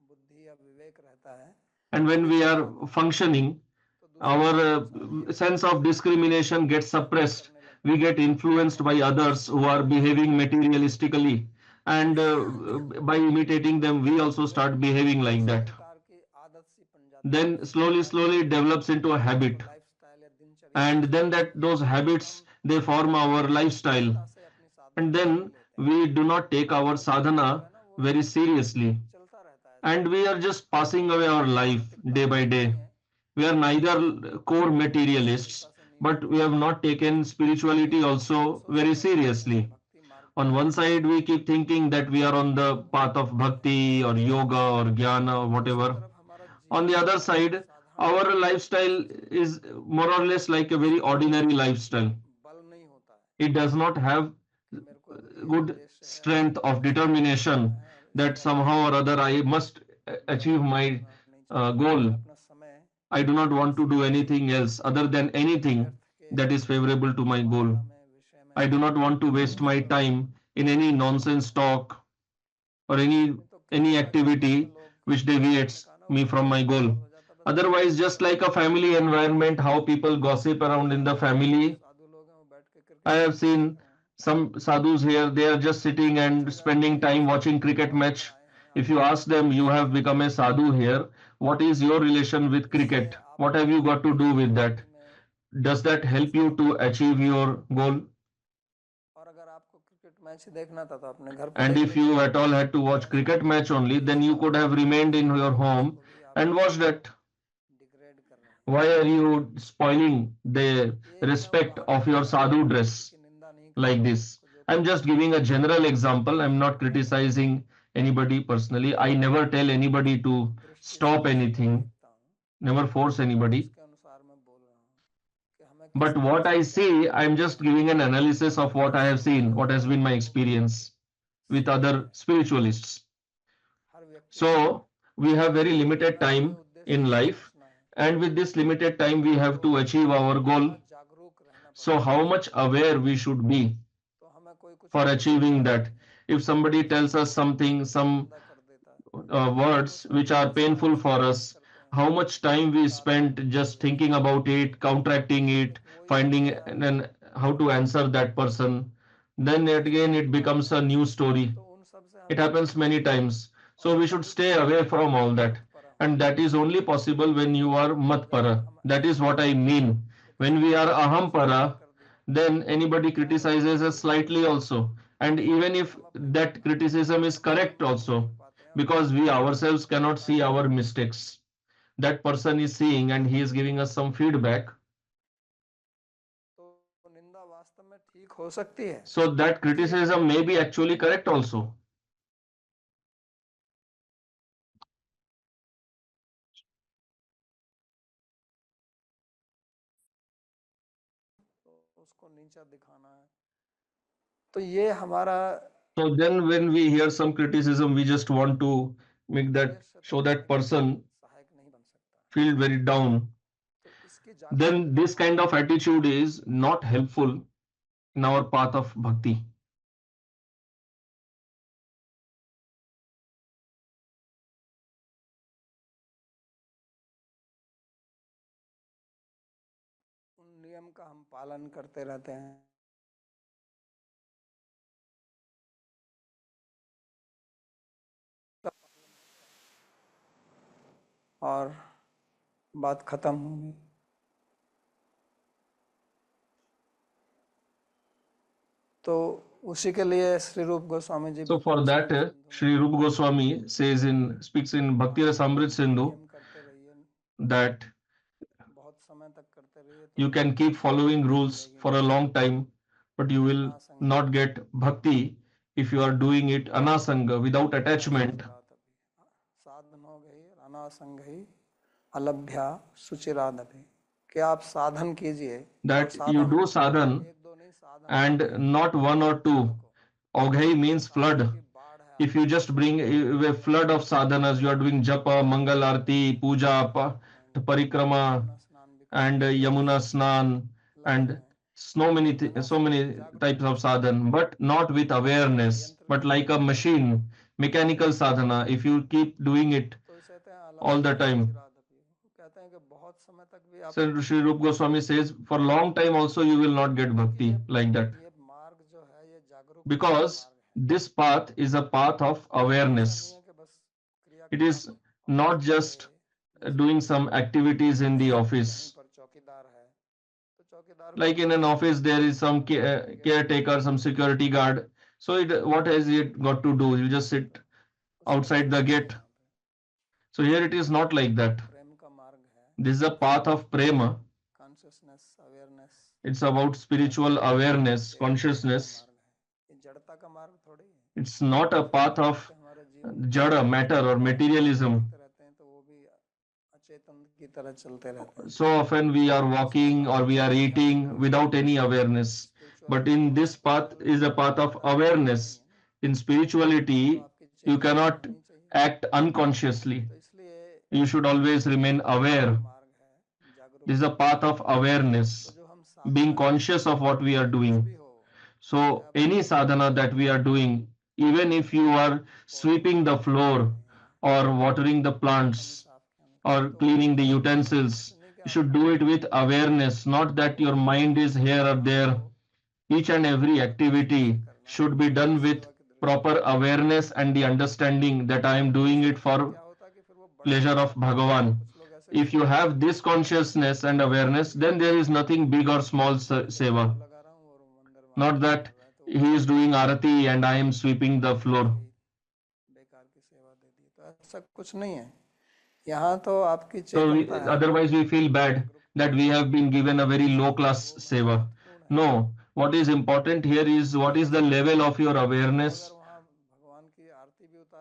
[SPEAKER 1] बुद्धि या विवेक रहता है
[SPEAKER 2] And
[SPEAKER 1] वो
[SPEAKER 2] when
[SPEAKER 1] भी
[SPEAKER 2] we
[SPEAKER 1] चला
[SPEAKER 2] are
[SPEAKER 1] जाता है,
[SPEAKER 2] functioning,
[SPEAKER 1] तो दूसरों
[SPEAKER 2] our
[SPEAKER 1] के अनुसार ही हम
[SPEAKER 2] sense of discrimination gets suppressed.
[SPEAKER 1] करने लगते
[SPEAKER 2] We
[SPEAKER 1] हैं,
[SPEAKER 2] get influenced
[SPEAKER 1] और
[SPEAKER 2] by others
[SPEAKER 1] इससे
[SPEAKER 2] who are
[SPEAKER 1] क्या है
[SPEAKER 2] behaving materialistically. And by imitating them, we also
[SPEAKER 1] एक
[SPEAKER 2] start behaving like
[SPEAKER 1] ऐसे
[SPEAKER 2] that.
[SPEAKER 1] प्रकार की आदत सी बन जाती है,
[SPEAKER 2] Then
[SPEAKER 1] जैसे
[SPEAKER 2] slowly,
[SPEAKER 1] हमारा
[SPEAKER 2] slowly it develops into a
[SPEAKER 1] जो
[SPEAKER 2] habit.
[SPEAKER 1] लाइफस्टाइल या दिनचर्या है
[SPEAKER 2] And
[SPEAKER 1] उसमें
[SPEAKER 2] then
[SPEAKER 1] कुछ
[SPEAKER 2] that those
[SPEAKER 1] अगर
[SPEAKER 2] habits,
[SPEAKER 1] हम
[SPEAKER 2] they form our lifestyle.
[SPEAKER 1] गंभीरता से अपनी साधना
[SPEAKER 2] And
[SPEAKER 1] कर नहीं
[SPEAKER 2] then
[SPEAKER 1] लेते हैं,
[SPEAKER 2] we do not take our
[SPEAKER 1] तो जीवन जो
[SPEAKER 2] sadhana
[SPEAKER 1] है ना वो
[SPEAKER 2] very seriously.
[SPEAKER 1] चलता रहता है ऐसे
[SPEAKER 2] And
[SPEAKER 1] he,
[SPEAKER 2] we are just
[SPEAKER 1] उसमें
[SPEAKER 2] passing away
[SPEAKER 1] कोई
[SPEAKER 2] our life
[SPEAKER 1] भौतिकता
[SPEAKER 2] day by
[SPEAKER 1] होती नहीं
[SPEAKER 2] day.
[SPEAKER 1] है,
[SPEAKER 2] We are
[SPEAKER 1] उसमें
[SPEAKER 2] neither core
[SPEAKER 1] कोई
[SPEAKER 2] materialists,
[SPEAKER 1] वास्तविकता से नहीं
[SPEAKER 2] but we
[SPEAKER 1] जुड़े
[SPEAKER 2] have
[SPEAKER 1] हैं,
[SPEAKER 2] not taken
[SPEAKER 1] तो
[SPEAKER 2] spirituality
[SPEAKER 1] हम
[SPEAKER 2] also
[SPEAKER 1] सोचते
[SPEAKER 2] very
[SPEAKER 1] रहते हैं कि हम
[SPEAKER 2] seriously.
[SPEAKER 1] भक्ति मार्ग पर
[SPEAKER 2] On one
[SPEAKER 1] चल रहे
[SPEAKER 2] side, we
[SPEAKER 1] हैं,
[SPEAKER 2] keep thinking that we are on the path of bhakti or yoga or jnana or
[SPEAKER 1] दूसरी
[SPEAKER 2] whatever.
[SPEAKER 1] तरफ हमारा
[SPEAKER 2] On the
[SPEAKER 1] जीवन
[SPEAKER 2] other side,
[SPEAKER 1] साधारण
[SPEAKER 2] our
[SPEAKER 1] तरीके
[SPEAKER 2] lifestyle
[SPEAKER 1] से चल रहा
[SPEAKER 2] is
[SPEAKER 1] है,
[SPEAKER 2] more or less like a very
[SPEAKER 1] उसमें हमें
[SPEAKER 2] ordinary lifestyle.
[SPEAKER 1] बल नहीं होता है
[SPEAKER 2] It does not have
[SPEAKER 1] कि मेरे को ये
[SPEAKER 2] good
[SPEAKER 1] उद्देश्य है और
[SPEAKER 2] strength of
[SPEAKER 1] इसको पूरा करना
[SPEAKER 2] determination
[SPEAKER 1] है और
[SPEAKER 2] that
[SPEAKER 1] इसके अलावा
[SPEAKER 2] somehow or other I must
[SPEAKER 1] मेरा
[SPEAKER 2] achieve
[SPEAKER 1] कोई
[SPEAKER 2] my
[SPEAKER 1] करना नहीं चाहिए, मैं
[SPEAKER 2] goal.
[SPEAKER 1] अपना समय
[SPEAKER 2] I do not want to
[SPEAKER 1] किसी
[SPEAKER 2] do
[SPEAKER 1] भी
[SPEAKER 2] anything else other than anything
[SPEAKER 1] व्यर्थ के
[SPEAKER 2] that is favorable to my goal.
[SPEAKER 1] वार्ता में विषय में
[SPEAKER 2] I do not want to waste
[SPEAKER 1] नष्ट
[SPEAKER 2] my
[SPEAKER 1] करूं,
[SPEAKER 2] time in any nonsense talk or
[SPEAKER 1] नहीं तो क्या
[SPEAKER 2] any
[SPEAKER 1] होता है कि उसमें
[SPEAKER 2] activity
[SPEAKER 1] लोग,
[SPEAKER 2] which
[SPEAKER 1] जैसे आपने
[SPEAKER 2] deviates
[SPEAKER 1] कहा ना,
[SPEAKER 2] me from my
[SPEAKER 1] उपदेश
[SPEAKER 2] goal.
[SPEAKER 1] माहौल हो जाता है, बस उपदेश
[SPEAKER 2] Otherwise,
[SPEAKER 1] ही
[SPEAKER 2] just
[SPEAKER 1] करते
[SPEAKER 2] like a
[SPEAKER 1] रहते हैं,
[SPEAKER 2] family environment, how people gossip
[SPEAKER 1] कोई
[SPEAKER 2] around in the
[SPEAKER 1] आता है, जो
[SPEAKER 2] family.
[SPEAKER 1] साधु लोग हैं वो बैठ के
[SPEAKER 2] I
[SPEAKER 1] क्रिकेट
[SPEAKER 2] have
[SPEAKER 1] मैच देख
[SPEAKER 2] seen
[SPEAKER 1] रहे हैं,
[SPEAKER 2] some sadhus here, they are just sitting
[SPEAKER 1] सब
[SPEAKER 2] and
[SPEAKER 1] अच्छा जा रहा
[SPEAKER 2] spending
[SPEAKER 1] है,
[SPEAKER 2] time
[SPEAKER 1] सब
[SPEAKER 2] watching cricket
[SPEAKER 1] वहाँ पर
[SPEAKER 2] match.
[SPEAKER 1] आए हैं
[SPEAKER 2] If you
[SPEAKER 1] आध्यात्मिक
[SPEAKER 2] ask them, you have
[SPEAKER 1] सीखने के
[SPEAKER 2] become a
[SPEAKER 1] लिए,
[SPEAKER 2] sadhu here. What is your relation
[SPEAKER 1] तो
[SPEAKER 2] with
[SPEAKER 1] इससे
[SPEAKER 2] cricket?
[SPEAKER 1] आप
[SPEAKER 2] What have you got to do
[SPEAKER 1] किसी
[SPEAKER 2] with that?
[SPEAKER 1] व्यक्ति में
[SPEAKER 2] Does that help
[SPEAKER 1] कैसे,
[SPEAKER 2] you to achieve your goal?
[SPEAKER 1] और अगर आपको क्रिकेट मैच देखना था तो अपने घर पे
[SPEAKER 2] And
[SPEAKER 1] देख
[SPEAKER 2] if
[SPEAKER 1] लीजिए,
[SPEAKER 2] you at all had to watch
[SPEAKER 1] अपने
[SPEAKER 2] cricket
[SPEAKER 1] साधना
[SPEAKER 2] match
[SPEAKER 1] को
[SPEAKER 2] only,
[SPEAKER 1] अपने
[SPEAKER 2] then you could have
[SPEAKER 1] साधना के
[SPEAKER 2] remained in your
[SPEAKER 1] अभ्यास
[SPEAKER 2] home
[SPEAKER 1] को भी आप
[SPEAKER 2] and watched that.
[SPEAKER 1] डिग्रेड कर रहे हैं।
[SPEAKER 2] Why are you spoiling the
[SPEAKER 1] ये मैं
[SPEAKER 2] respect
[SPEAKER 1] उदाहरण
[SPEAKER 2] of
[SPEAKER 1] दे
[SPEAKER 2] your
[SPEAKER 1] रहा हूँ,
[SPEAKER 2] sadhu
[SPEAKER 1] मैं किसी
[SPEAKER 2] dress
[SPEAKER 1] की निंदा नहीं कर
[SPEAKER 2] like
[SPEAKER 1] रहा हूँ,
[SPEAKER 2] this?
[SPEAKER 1] जिसको जो
[SPEAKER 2] I'm
[SPEAKER 1] करना
[SPEAKER 2] just
[SPEAKER 1] है वो
[SPEAKER 2] giving a
[SPEAKER 1] करे,
[SPEAKER 2] general example. I'm not
[SPEAKER 1] मैं
[SPEAKER 2] criticizing anybody personally. I
[SPEAKER 1] एक
[SPEAKER 2] never tell anybody to
[SPEAKER 1] दृष्टि से
[SPEAKER 2] stop
[SPEAKER 1] जीवन
[SPEAKER 2] anything,
[SPEAKER 1] देखता हूँ,
[SPEAKER 2] never force anybody.
[SPEAKER 1] उसके अनुसार मैं बोल रहा हूँ कि हमें
[SPEAKER 2] But
[SPEAKER 1] किस तरह
[SPEAKER 2] what
[SPEAKER 1] से
[SPEAKER 2] I
[SPEAKER 1] क्या
[SPEAKER 2] see,
[SPEAKER 1] करना
[SPEAKER 2] I'm
[SPEAKER 1] है,
[SPEAKER 2] just giving an analysis of what I have
[SPEAKER 1] इससे
[SPEAKER 2] seen,
[SPEAKER 1] जो
[SPEAKER 2] what has
[SPEAKER 1] है
[SPEAKER 2] been my
[SPEAKER 1] वो
[SPEAKER 2] experience with
[SPEAKER 1] सीमित
[SPEAKER 2] other
[SPEAKER 1] है,
[SPEAKER 2] spiritualists.
[SPEAKER 1] हर व्यक्ति को
[SPEAKER 2] So we have very limited
[SPEAKER 1] अपना अपने
[SPEAKER 2] time
[SPEAKER 1] उद्देश्य
[SPEAKER 2] in
[SPEAKER 1] तक
[SPEAKER 2] life,
[SPEAKER 1] पहुँचना है,
[SPEAKER 2] and with this limited time, we have
[SPEAKER 1] तो
[SPEAKER 2] to achieve our
[SPEAKER 1] हमें
[SPEAKER 2] goal.
[SPEAKER 1] बड़ा जागरूक रहना
[SPEAKER 2] So
[SPEAKER 1] पड़ता है
[SPEAKER 2] how
[SPEAKER 1] उस
[SPEAKER 2] much
[SPEAKER 1] चीज़ के
[SPEAKER 2] aware
[SPEAKER 1] प्रति,
[SPEAKER 2] we should be
[SPEAKER 1] तो हमें कोई कुछ
[SPEAKER 2] for
[SPEAKER 1] बोल देता
[SPEAKER 2] achieving
[SPEAKER 1] है,
[SPEAKER 2] that? If somebody
[SPEAKER 1] किसी
[SPEAKER 2] tells us something,
[SPEAKER 1] व्यक्ति
[SPEAKER 2] some
[SPEAKER 1] निंदा कर देता है, तो
[SPEAKER 2] words
[SPEAKER 1] उसमें
[SPEAKER 2] which
[SPEAKER 1] हम
[SPEAKER 2] are
[SPEAKER 1] उसका
[SPEAKER 2] painful for
[SPEAKER 1] एक्सपीरियंस
[SPEAKER 2] us,
[SPEAKER 1] करते हैं,
[SPEAKER 2] how much time we spent
[SPEAKER 1] नकारात्मक
[SPEAKER 2] just
[SPEAKER 1] नज़रिए
[SPEAKER 2] thinking
[SPEAKER 1] से,
[SPEAKER 2] about it, counteracting it,
[SPEAKER 1] लेकिन वही
[SPEAKER 2] finding
[SPEAKER 1] नतीजा
[SPEAKER 2] and how to answer that person, then again
[SPEAKER 1] वास्तविक
[SPEAKER 2] it
[SPEAKER 1] में आता
[SPEAKER 2] becomes a
[SPEAKER 1] है,
[SPEAKER 2] new story.
[SPEAKER 1] तो उन सब से
[SPEAKER 2] It
[SPEAKER 1] हमें
[SPEAKER 2] happens
[SPEAKER 1] बचना
[SPEAKER 2] many
[SPEAKER 1] चाहिए,
[SPEAKER 2] times. So
[SPEAKER 1] और
[SPEAKER 2] we should
[SPEAKER 1] तभी
[SPEAKER 2] stay
[SPEAKER 1] तो हम
[SPEAKER 2] away from all that.
[SPEAKER 1] मतपरा
[SPEAKER 2] And
[SPEAKER 1] होंगे,
[SPEAKER 2] that is only possible when you are
[SPEAKER 1] जब
[SPEAKER 2] matpara.
[SPEAKER 1] हम
[SPEAKER 2] That is what
[SPEAKER 1] अहंपरा
[SPEAKER 2] I
[SPEAKER 1] होंगे,
[SPEAKER 2] mean.
[SPEAKER 1] तो
[SPEAKER 2] When
[SPEAKER 1] किसी
[SPEAKER 2] we
[SPEAKER 1] ने
[SPEAKER 2] are
[SPEAKER 1] हमारी कुछ निंदा
[SPEAKER 2] ahampara,
[SPEAKER 1] कर दी,
[SPEAKER 2] then anybody
[SPEAKER 1] चाहे वो
[SPEAKER 2] criticizes us
[SPEAKER 1] गंभीर हो,
[SPEAKER 2] slightly also. And even if
[SPEAKER 1] हम अपने
[SPEAKER 2] that criticism is
[SPEAKER 1] अंदर
[SPEAKER 2] correct
[SPEAKER 1] को देख
[SPEAKER 2] also,
[SPEAKER 1] पाते हैं और
[SPEAKER 2] because we ourselves
[SPEAKER 1] समझ
[SPEAKER 2] cannot see
[SPEAKER 1] पाते
[SPEAKER 2] our
[SPEAKER 1] हैं
[SPEAKER 2] mistakes. That person is seeing and he is giving us some feedback.
[SPEAKER 1] तो निंदा वास्तव में ठीक हो सकती है,
[SPEAKER 2] So that criticism may be actually correct also.
[SPEAKER 1] तो उसको नीचा दिखाना है, तो ये हमारा
[SPEAKER 2] So then when we hear some criticism, we just want to make that,
[SPEAKER 1] उद्देश्य तक
[SPEAKER 2] show that
[SPEAKER 1] पहुंचने में
[SPEAKER 2] person
[SPEAKER 1] सहायक नहीं बन सकता,
[SPEAKER 2] feel very down.
[SPEAKER 1] तो इसकी
[SPEAKER 2] Then
[SPEAKER 1] जागरूकता
[SPEAKER 2] this kind
[SPEAKER 1] हमें
[SPEAKER 2] of attitude is not helpful in our path of bhakti.
[SPEAKER 1] उन नियम का हम पालन करते रहते हैं, और बात खत्म होगी। तो उसी के लिए श्री रूप Goswami ji
[SPEAKER 2] So for that, Sri Rupa Goswami speaks in Bhakti Rasamrit Sindhu
[SPEAKER 1] करते रहिए,
[SPEAKER 2] that
[SPEAKER 1] बहुत समय तक करते रहिए तो
[SPEAKER 2] you can keep following rules for a long time, but you will not get bhakti if you are doing it anasanga, without attachment.
[SPEAKER 1] साधन हो गई अनासंग ही अलभ्या सुचिरादपि, कि आप साधन कीजिए,
[SPEAKER 2] That you do sadhan
[SPEAKER 1] एक दो नहीं साधन,
[SPEAKER 2] and not one or two. Aughai means flood. If you just bring a flood of sadhanas, you are doing japa, mangal arti, puja, parikrama, and yamuna snan, and so many types of sadhan, but not with awareness, but like a machine, mechanical sadhana. If you keep doing it all the time.
[SPEAKER 1] कहते हैं कि बहुत समय तक भी आप,
[SPEAKER 2] So Sri Rupa Goswami says, for long time also you will not get bhakti like that.
[SPEAKER 1] ये मार्ग जो है ये जागरूक
[SPEAKER 2] Because this path is a path of awareness. It is not just doing some activities in the office. Like in an office, there is some caretaker, some security guard. So what has it got to do? You just sit outside the gate. So here it is not like that. This is a path of prema.
[SPEAKER 1] consciousness awareness,
[SPEAKER 2] It's about spiritual awareness, consciousness.
[SPEAKER 1] जड़ता का मार्ग थोड़ी है,
[SPEAKER 2] It's not a path of jada, matter or materialism.
[SPEAKER 1] रहते हैं तो वो भी अचेतन की तरह चलते रहते हैं।
[SPEAKER 2] So often we are walking or we are eating without any awareness. But in this path is a path of awareness. In spirituality, you cannot act unconsciously. You should always remain aware. This is a path of awareness, being conscious of what we are doing. So any sadhana that we are doing, even if you are sweeping the floor or watering the plants or cleaning the utensils, you should do it with awareness, not that your mind is here or there. Each and every activity should be done with proper awareness and the understanding that I am doing it for pleasure of Bhagavan. If you have this consciousness and awareness, then there is nothing big or small seva. Not that he is doing arati and I am sweeping the floor.
[SPEAKER 1] बेकार की सेवा दे दी, तो ऐसा कुछ नहीं है यहाँ तो आपकी
[SPEAKER 2] So
[SPEAKER 1] चेतनता है।
[SPEAKER 2] otherwise we feel bad that we have been given a very low class seva. No, what is important here is what is the level of your awareness,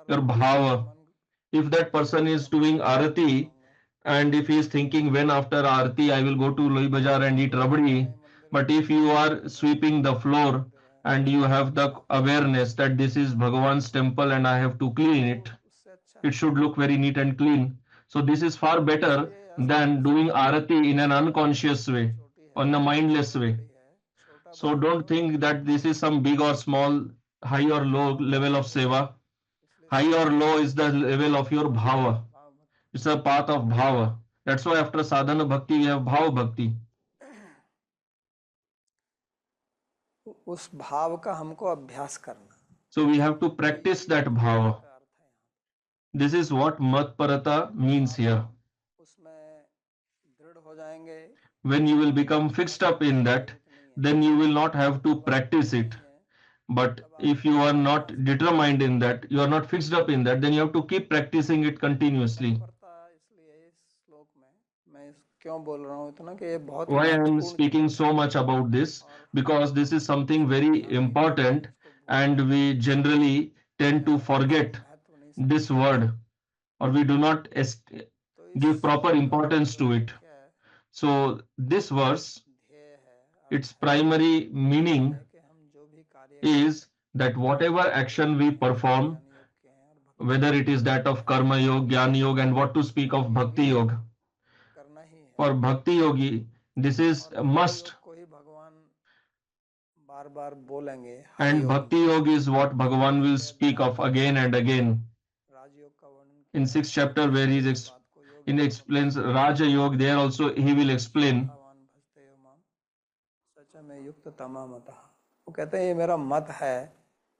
[SPEAKER 2] your bhava. If that person is doing arati and if he is thinking when after arati I will go to Loi Bazaar and eat rabdi, but if you are sweeping the floor and you have the awareness that this is Bhagavan's temple and I have to clean it, it should look very neat and clean. So this is far better than doing arati in an unconscious way, on a mindless way. So don't think that this is some big or small, high or low level of seva. High or low is the level of your bhava. It's a path of bhava. That's why after sadhana bhakti we have bhava bhakti.
[SPEAKER 1] उस भाव का हमको अभ्यास करना।
[SPEAKER 2] So we have to practice that bhava. This is what matparata means here.
[SPEAKER 1] उसमें दृढ़ हो जाएंगे,
[SPEAKER 2] when you will become fixed up in that, then you will not have to practice it. But if you are not determined in that, you are not fixed up in that, then you have to keep practicing it continuously. Why I am speaking so much about this? Because this is something very important and we generally tend to forget this word or we do not give proper importance to it. So this verse, its primary meaning is that whatever action we perform, whether it is that of karma yoga, jnana yoga, and what to speak of bhakti yoga. For bhakti yogi, this is a must. And bhakti yoga is what Bhagavan will speak of again and again. In 6th chapter where he explains Raja Yoga, there also he will explain.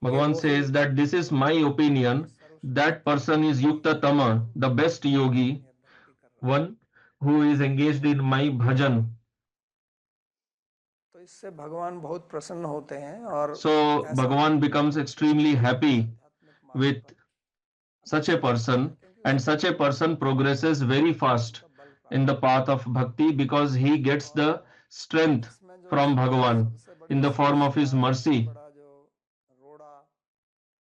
[SPEAKER 2] Bhagavan says that this is my opinion, that person is Yukta Tama, the best yogi, one who is engaged in my bhajan.
[SPEAKER 1] तो इससे भगवान बहुत प्रसन्न होते हैं और
[SPEAKER 2] So
[SPEAKER 1] ऐसा
[SPEAKER 2] Bhagavan becomes extremely happy
[SPEAKER 1] आध्यात्मिक मार्ग
[SPEAKER 2] with
[SPEAKER 1] पर
[SPEAKER 2] such a
[SPEAKER 1] अग्रसर होता
[SPEAKER 2] person,
[SPEAKER 1] है, क्योंकि
[SPEAKER 2] and
[SPEAKER 1] उसको
[SPEAKER 2] such a person progresses very fast
[SPEAKER 1] उसका बल
[SPEAKER 2] in
[SPEAKER 1] प्राप्त
[SPEAKER 2] the path of bhakti because he gets
[SPEAKER 1] और
[SPEAKER 2] the strength
[SPEAKER 1] इसमें जो
[SPEAKER 2] from Bhagavan
[SPEAKER 1] सबसे बड़ी
[SPEAKER 2] in the form of
[SPEAKER 1] समस्या,
[SPEAKER 2] his
[SPEAKER 1] सबसे
[SPEAKER 2] mercy.
[SPEAKER 1] बड़ा जो रोड़ा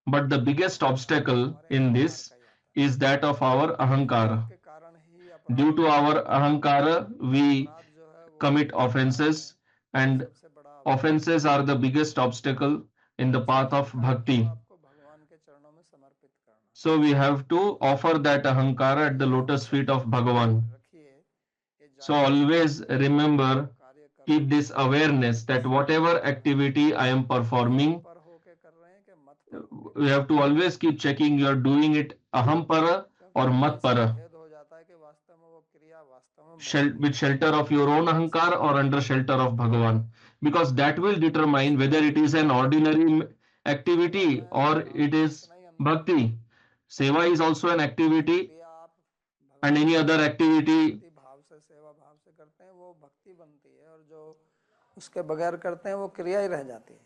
[SPEAKER 2] But the biggest
[SPEAKER 1] आता है वो
[SPEAKER 2] obstacle
[SPEAKER 1] हमारे
[SPEAKER 2] in
[SPEAKER 1] अहंकार
[SPEAKER 2] this
[SPEAKER 1] का ही आता है।
[SPEAKER 2] is that of our
[SPEAKER 1] अहंकार
[SPEAKER 2] ahankara.
[SPEAKER 1] के कारण ही
[SPEAKER 2] Due
[SPEAKER 1] अपराध
[SPEAKER 2] to
[SPEAKER 1] होता
[SPEAKER 2] our
[SPEAKER 1] है,
[SPEAKER 2] ahankara
[SPEAKER 1] और
[SPEAKER 2] we
[SPEAKER 1] अपराध जो है वो
[SPEAKER 2] commit
[SPEAKER 1] भगवान में
[SPEAKER 2] offenses, and
[SPEAKER 1] सबसे बड़ा अवरोध है।
[SPEAKER 2] offenses are the biggest obstacle in the
[SPEAKER 1] उस
[SPEAKER 2] path of
[SPEAKER 1] अहंकार को
[SPEAKER 2] bhakti.
[SPEAKER 1] आपको भगवान के चरणों में समर्पित करना है।
[SPEAKER 2] So we have to offer that ahankara at the
[SPEAKER 1] ये
[SPEAKER 2] lotus
[SPEAKER 1] हमेशा
[SPEAKER 2] feet of
[SPEAKER 1] ध्यान में
[SPEAKER 2] Bhagavan.
[SPEAKER 1] रखिए, ये
[SPEAKER 2] So
[SPEAKER 1] जागृत रखिए
[SPEAKER 2] always
[SPEAKER 1] कि मैं जो
[SPEAKER 2] remember,
[SPEAKER 1] कार्य कर रहा
[SPEAKER 2] keep this
[SPEAKER 1] हूँ
[SPEAKER 2] awareness that
[SPEAKER 1] सही कार्य
[SPEAKER 2] whatever
[SPEAKER 1] कर रहे हैं,
[SPEAKER 2] activity I am
[SPEAKER 1] अहम
[SPEAKER 2] performing,
[SPEAKER 1] पर होके कर रहे हैं कि मत पर होके
[SPEAKER 2] we
[SPEAKER 1] कर
[SPEAKER 2] have
[SPEAKER 1] रहे
[SPEAKER 2] to
[SPEAKER 1] हैं।
[SPEAKER 2] always keep checking you are doing it aham para
[SPEAKER 1] क्योंकि
[SPEAKER 2] or
[SPEAKER 1] कहीं
[SPEAKER 2] mat
[SPEAKER 1] से
[SPEAKER 2] para,
[SPEAKER 1] भेद हो जाता है कि वास्तव में वो क्रिया वास्तव में भगवत
[SPEAKER 2] with
[SPEAKER 1] है
[SPEAKER 2] shelter of your own
[SPEAKER 1] या
[SPEAKER 2] ahankar
[SPEAKER 1] इसमें
[SPEAKER 2] or under shelter of
[SPEAKER 1] भक्ति है।
[SPEAKER 2] Bhagavan, because that will determine whether
[SPEAKER 1] सेवा
[SPEAKER 2] it
[SPEAKER 1] जो
[SPEAKER 2] is an
[SPEAKER 1] करते हैं,
[SPEAKER 2] ordinary
[SPEAKER 1] सेवा
[SPEAKER 2] activity
[SPEAKER 1] में
[SPEAKER 2] or
[SPEAKER 1] काम
[SPEAKER 2] it
[SPEAKER 1] भी
[SPEAKER 2] is
[SPEAKER 1] उतना ही अंतर्गत
[SPEAKER 2] bhakti.
[SPEAKER 1] है।
[SPEAKER 2] Seva is also an
[SPEAKER 1] जो
[SPEAKER 2] activity,
[SPEAKER 1] क्रिया आप
[SPEAKER 2] and
[SPEAKER 1] भगवान
[SPEAKER 2] any
[SPEAKER 1] के
[SPEAKER 2] other
[SPEAKER 1] साथ
[SPEAKER 2] activity.
[SPEAKER 1] भक्ति भाव से, सेवा भाव से करते हैं वो भक्ति बनती है, और जो उसके बगैर करते हैं वो क्रिया ही रह जाती है।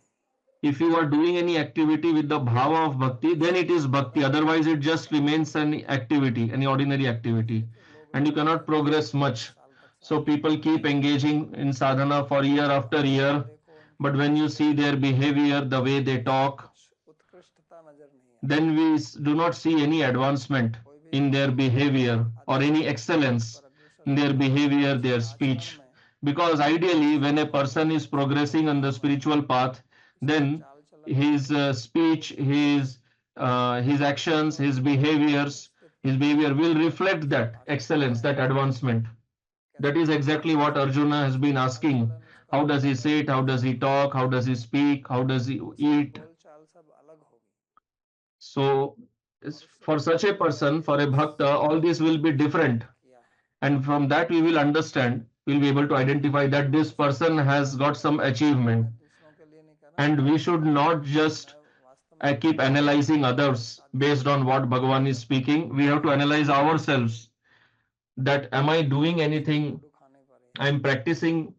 [SPEAKER 2] If you are doing any activity with the bhava of
[SPEAKER 1] और
[SPEAKER 2] bhakti, then it
[SPEAKER 1] इसीलिए
[SPEAKER 2] is
[SPEAKER 1] ज़्यादा
[SPEAKER 2] bhakti. Otherwise, it just
[SPEAKER 1] साधक
[SPEAKER 2] remains
[SPEAKER 1] लोग,
[SPEAKER 2] an activity, any ordinary activity,
[SPEAKER 1] इसलिए फिर लोग
[SPEAKER 2] and you
[SPEAKER 1] लगातार
[SPEAKER 2] cannot
[SPEAKER 1] कहते हैं कि
[SPEAKER 2] progress
[SPEAKER 1] इतने
[SPEAKER 2] much.
[SPEAKER 1] साल तक
[SPEAKER 2] So
[SPEAKER 1] साधना
[SPEAKER 2] people
[SPEAKER 1] कर रहे
[SPEAKER 2] keep
[SPEAKER 1] हैं,
[SPEAKER 2] engaging in sadhana for year
[SPEAKER 1] तो
[SPEAKER 2] after
[SPEAKER 1] आचरण
[SPEAKER 2] year,
[SPEAKER 1] देखो उनका
[SPEAKER 2] but when you
[SPEAKER 1] कैसे
[SPEAKER 2] see
[SPEAKER 1] है,
[SPEAKER 2] their behavior, the way they
[SPEAKER 1] उसमें
[SPEAKER 2] talk,
[SPEAKER 1] कुछ उत्कृष्टता नजर नहीं आती।
[SPEAKER 2] then we do not see any advancement
[SPEAKER 1] कोई भी
[SPEAKER 2] in their behavior or any
[SPEAKER 1] आध्यात्मिक मार्ग
[SPEAKER 2] excellence
[SPEAKER 1] पर अग्रसर
[SPEAKER 2] in their
[SPEAKER 1] होता है तो
[SPEAKER 2] behavior,
[SPEAKER 1] उसके
[SPEAKER 2] their
[SPEAKER 1] आचरण
[SPEAKER 2] speech.
[SPEAKER 1] में
[SPEAKER 2] Because ideally, when a
[SPEAKER 1] उसके
[SPEAKER 2] person is
[SPEAKER 1] उसके
[SPEAKER 2] progressing on the
[SPEAKER 1] व्यवहार में,
[SPEAKER 2] spiritual path,
[SPEAKER 1] उसके
[SPEAKER 2] then
[SPEAKER 1] चाल चलन में
[SPEAKER 2] his speech, his actions,
[SPEAKER 1] और
[SPEAKER 2] his behavior will reflect
[SPEAKER 1] उसका
[SPEAKER 2] that
[SPEAKER 1] आचरण
[SPEAKER 2] excellence, that advancement. That
[SPEAKER 1] कैसा
[SPEAKER 2] is
[SPEAKER 1] चल रहा
[SPEAKER 2] exactly
[SPEAKER 1] है,
[SPEAKER 2] what Arjuna has
[SPEAKER 1] उसका
[SPEAKER 2] been
[SPEAKER 1] चाल
[SPEAKER 2] asking.
[SPEAKER 1] चलन, उसका
[SPEAKER 2] How does he
[SPEAKER 1] व्यवहार
[SPEAKER 2] sit? How does he talk? How does he speak? How does he
[SPEAKER 1] उसकी
[SPEAKER 2] eat?
[SPEAKER 1] बोल चाल सब अलग होगी।
[SPEAKER 2] So,
[SPEAKER 1] और उससे
[SPEAKER 2] for
[SPEAKER 1] पता
[SPEAKER 2] such a
[SPEAKER 1] लगेगा
[SPEAKER 2] person,
[SPEAKER 1] कि
[SPEAKER 2] for a bhakta, all this will be
[SPEAKER 1] इसने
[SPEAKER 2] different.
[SPEAKER 1] किया है।
[SPEAKER 2] And from that, we will understand, we'll be able to identify
[SPEAKER 1] मैं
[SPEAKER 2] that this
[SPEAKER 1] दूसरों के
[SPEAKER 2] person
[SPEAKER 1] लिए
[SPEAKER 2] has
[SPEAKER 1] नहीं
[SPEAKER 2] got
[SPEAKER 1] कह रहा
[SPEAKER 2] some
[SPEAKER 1] हूँ,
[SPEAKER 2] achievement.
[SPEAKER 1] मैं दूसरों के लिए नहीं कह रहा,
[SPEAKER 2] And
[SPEAKER 1] मैं
[SPEAKER 2] we should
[SPEAKER 1] अपने लिए
[SPEAKER 2] not
[SPEAKER 1] कह रहा हूँ।
[SPEAKER 2] just
[SPEAKER 1] मैं वास्तव में अपने
[SPEAKER 2] keep
[SPEAKER 1] लिए कह रहा
[SPEAKER 2] analyzing
[SPEAKER 1] हूँ कि इस
[SPEAKER 2] others based
[SPEAKER 1] आध्यात्मिक
[SPEAKER 2] on what
[SPEAKER 1] मार्ग
[SPEAKER 2] Bhagavan
[SPEAKER 1] पर
[SPEAKER 2] is speaking. We have to
[SPEAKER 1] चलने
[SPEAKER 2] analyze
[SPEAKER 1] के लिए
[SPEAKER 2] ourselves, that am I doing
[SPEAKER 1] दूसरों को
[SPEAKER 2] anything,
[SPEAKER 1] दुखाने पर
[SPEAKER 2] I
[SPEAKER 1] या
[SPEAKER 2] am practicing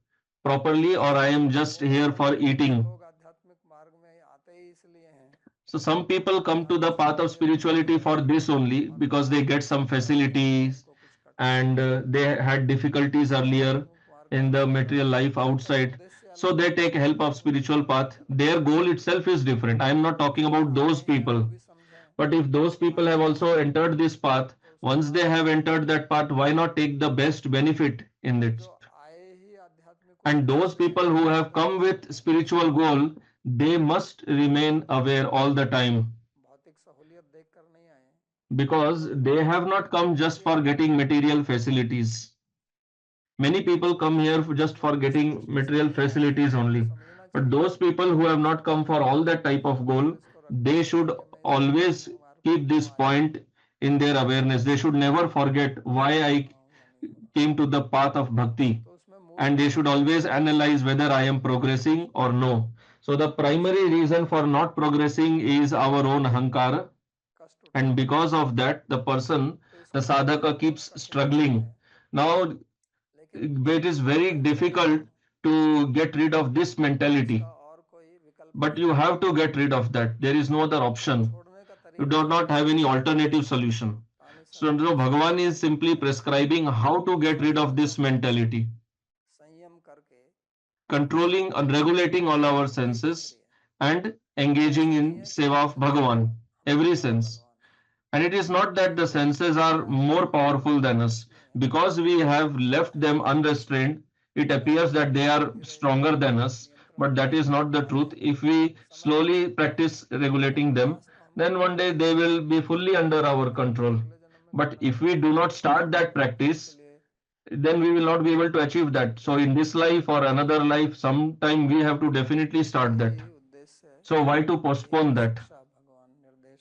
[SPEAKER 2] properly, or I am just
[SPEAKER 1] लोग
[SPEAKER 2] here
[SPEAKER 1] आते
[SPEAKER 2] for
[SPEAKER 1] हैं, कुछ
[SPEAKER 2] eating.
[SPEAKER 1] लोग आध्यात्मिक मार्ग में आते ही इसलिए हैं
[SPEAKER 2] So some people
[SPEAKER 1] कि
[SPEAKER 2] come to the
[SPEAKER 1] आगे
[SPEAKER 2] path of
[SPEAKER 1] फैसिलिटी मिलती
[SPEAKER 2] spirituality
[SPEAKER 1] है
[SPEAKER 2] for this only,
[SPEAKER 1] और
[SPEAKER 2] because they
[SPEAKER 1] बाद में
[SPEAKER 2] get some
[SPEAKER 1] समस्या हो जाती है,
[SPEAKER 2] facilities,
[SPEAKER 1] उनको कुछ कठिनाई
[SPEAKER 2] and
[SPEAKER 1] होती है।
[SPEAKER 2] they had difficulties earlier
[SPEAKER 1] आध्यात्मिक मार्ग
[SPEAKER 2] in
[SPEAKER 1] पर
[SPEAKER 2] the
[SPEAKER 1] चल रहे
[SPEAKER 2] material
[SPEAKER 1] हैं,
[SPEAKER 2] life
[SPEAKER 1] उनका
[SPEAKER 2] outside.
[SPEAKER 1] उद्देश्य
[SPEAKER 2] So
[SPEAKER 1] अलग
[SPEAKER 2] they
[SPEAKER 1] है,
[SPEAKER 2] take help of
[SPEAKER 1] उनकी
[SPEAKER 2] spiritual path.
[SPEAKER 1] बात अलग है।
[SPEAKER 2] Their goal itself is different. I am not talking
[SPEAKER 1] जो
[SPEAKER 2] about
[SPEAKER 1] आए
[SPEAKER 2] those
[SPEAKER 1] हैं वो
[SPEAKER 2] people.
[SPEAKER 1] भी समझें,
[SPEAKER 2] But if those people
[SPEAKER 1] आए
[SPEAKER 2] have
[SPEAKER 1] हैं
[SPEAKER 2] also entered this path,
[SPEAKER 1] तो उसका
[SPEAKER 2] once they have entered that path, why not take the best benefit in
[SPEAKER 1] और
[SPEAKER 2] it?
[SPEAKER 1] जो आए ही आध्यात्मिक
[SPEAKER 2] And
[SPEAKER 1] उद्देश्य
[SPEAKER 2] those
[SPEAKER 1] से हैं
[SPEAKER 2] people who
[SPEAKER 1] वो
[SPEAKER 2] have
[SPEAKER 1] तो
[SPEAKER 2] come with spiritual
[SPEAKER 1] केवल
[SPEAKER 2] goal, they must remain aware all the time,
[SPEAKER 1] भौतिक सहूलियत देखकर नहीं आए हैं,
[SPEAKER 2] because
[SPEAKER 1] कोई
[SPEAKER 2] they
[SPEAKER 1] भौतिक
[SPEAKER 2] have not
[SPEAKER 1] सहूलियत
[SPEAKER 2] come
[SPEAKER 1] के
[SPEAKER 2] just
[SPEAKER 1] लिए
[SPEAKER 2] for
[SPEAKER 1] नहीं
[SPEAKER 2] getting
[SPEAKER 1] आया,
[SPEAKER 2] material facilities. Many people come here just
[SPEAKER 1] जो
[SPEAKER 2] for
[SPEAKER 1] इस
[SPEAKER 2] getting
[SPEAKER 1] दृष्टि से
[SPEAKER 2] material
[SPEAKER 1] नहीं आए हैं
[SPEAKER 2] facilities
[SPEAKER 1] उनको
[SPEAKER 2] only.
[SPEAKER 1] समझना
[SPEAKER 2] But
[SPEAKER 1] चाहिए
[SPEAKER 2] those people who have not come for all that type of goal,
[SPEAKER 1] और इसको रखना
[SPEAKER 2] they
[SPEAKER 1] चाहिए
[SPEAKER 2] should
[SPEAKER 1] कि मैं इस
[SPEAKER 2] always
[SPEAKER 1] आध्यात्मिक मार्ग पर
[SPEAKER 2] keep
[SPEAKER 1] क्यों
[SPEAKER 2] this
[SPEAKER 1] आया हूँ,
[SPEAKER 2] point in their awareness. They should never forget why
[SPEAKER 1] सफल हो
[SPEAKER 2] I
[SPEAKER 1] रहा हूँ या नहीं हो रहा।
[SPEAKER 2] came to the path of bhakti,
[SPEAKER 1] तो उसमें मूल
[SPEAKER 2] and they should
[SPEAKER 1] कारण
[SPEAKER 2] always
[SPEAKER 1] क्या है,
[SPEAKER 2] analyze whether I am progressing or no. So the primary reason for not progressing is our own ahankara,
[SPEAKER 1] कष्ट
[SPEAKER 2] and
[SPEAKER 1] उठाना
[SPEAKER 2] because
[SPEAKER 1] पड़ता है,
[SPEAKER 2] of that, the person,
[SPEAKER 1] तो
[SPEAKER 2] the
[SPEAKER 1] इसको छोड़ना
[SPEAKER 2] sadhaka
[SPEAKER 1] बहुत
[SPEAKER 2] keeps
[SPEAKER 1] कठिन होता
[SPEAKER 2] struggling.
[SPEAKER 1] है,
[SPEAKER 2] Now
[SPEAKER 1] लेकिन
[SPEAKER 2] it is
[SPEAKER 1] मैं
[SPEAKER 2] very
[SPEAKER 1] कहता
[SPEAKER 2] difficult
[SPEAKER 1] हूँ
[SPEAKER 2] to get rid of this
[SPEAKER 1] इसका
[SPEAKER 2] mentality,
[SPEAKER 1] और कोई विकल्प
[SPEAKER 2] but
[SPEAKER 1] नहीं
[SPEAKER 2] you
[SPEAKER 1] है,
[SPEAKER 2] have to get rid of that. There is no other
[SPEAKER 1] और
[SPEAKER 2] option.
[SPEAKER 1] छोड़ने का
[SPEAKER 2] You
[SPEAKER 1] तरीका
[SPEAKER 2] do
[SPEAKER 1] यही
[SPEAKER 2] not
[SPEAKER 1] है,
[SPEAKER 2] have any alternative solution.
[SPEAKER 1] तानिसा
[SPEAKER 2] So
[SPEAKER 1] Upanishad
[SPEAKER 2] Bhagavan
[SPEAKER 1] में
[SPEAKER 2] is simply prescribing how to get rid of this
[SPEAKER 1] संयम
[SPEAKER 2] mentality,
[SPEAKER 1] संयम करके
[SPEAKER 2] controlling and regulating all our
[SPEAKER 1] भक्ति
[SPEAKER 2] senses,
[SPEAKER 1] कीजिए।
[SPEAKER 2] and engaging
[SPEAKER 1] ऐसा नहीं
[SPEAKER 2] in
[SPEAKER 1] है कि
[SPEAKER 2] seva of Bhagavan,
[SPEAKER 1] हमारे
[SPEAKER 2] every
[SPEAKER 1] और
[SPEAKER 2] sense.
[SPEAKER 1] बलवान है,
[SPEAKER 2] And it is not that the senses are
[SPEAKER 1] हमारे
[SPEAKER 2] more
[SPEAKER 1] और
[SPEAKER 2] powerful than us.
[SPEAKER 1] नहीं है,
[SPEAKER 2] Because we have left them unrestrained, it
[SPEAKER 1] अगर
[SPEAKER 2] appears that they are
[SPEAKER 1] धीरे धीरे
[SPEAKER 2] stronger than us.
[SPEAKER 1] नियंत्रण
[SPEAKER 2] But that is
[SPEAKER 1] करते
[SPEAKER 2] not the truth.
[SPEAKER 1] आए
[SPEAKER 2] If we
[SPEAKER 1] समय के
[SPEAKER 2] slowly
[SPEAKER 1] साथ
[SPEAKER 2] practice
[SPEAKER 1] तो
[SPEAKER 2] regulating them,
[SPEAKER 1] प्रयास तो हम
[SPEAKER 2] then one
[SPEAKER 1] करेंगे
[SPEAKER 2] day
[SPEAKER 1] he,
[SPEAKER 2] they will be fully under our
[SPEAKER 1] कर्म तो
[SPEAKER 2] control.
[SPEAKER 1] अगले जन्म में
[SPEAKER 2] But
[SPEAKER 1] करना ही
[SPEAKER 2] if we do
[SPEAKER 1] पड़ेगा,
[SPEAKER 2] not start that
[SPEAKER 1] और उसके
[SPEAKER 2] practice,
[SPEAKER 1] लिए
[SPEAKER 2] then we will not be able to achieve that. So in this life or another life, sometime we have to definitely start that.
[SPEAKER 1] यही उद्देश्य है,
[SPEAKER 2] So why to postpone
[SPEAKER 1] यही
[SPEAKER 2] that?
[SPEAKER 1] शिक्षा भगवान निर्देश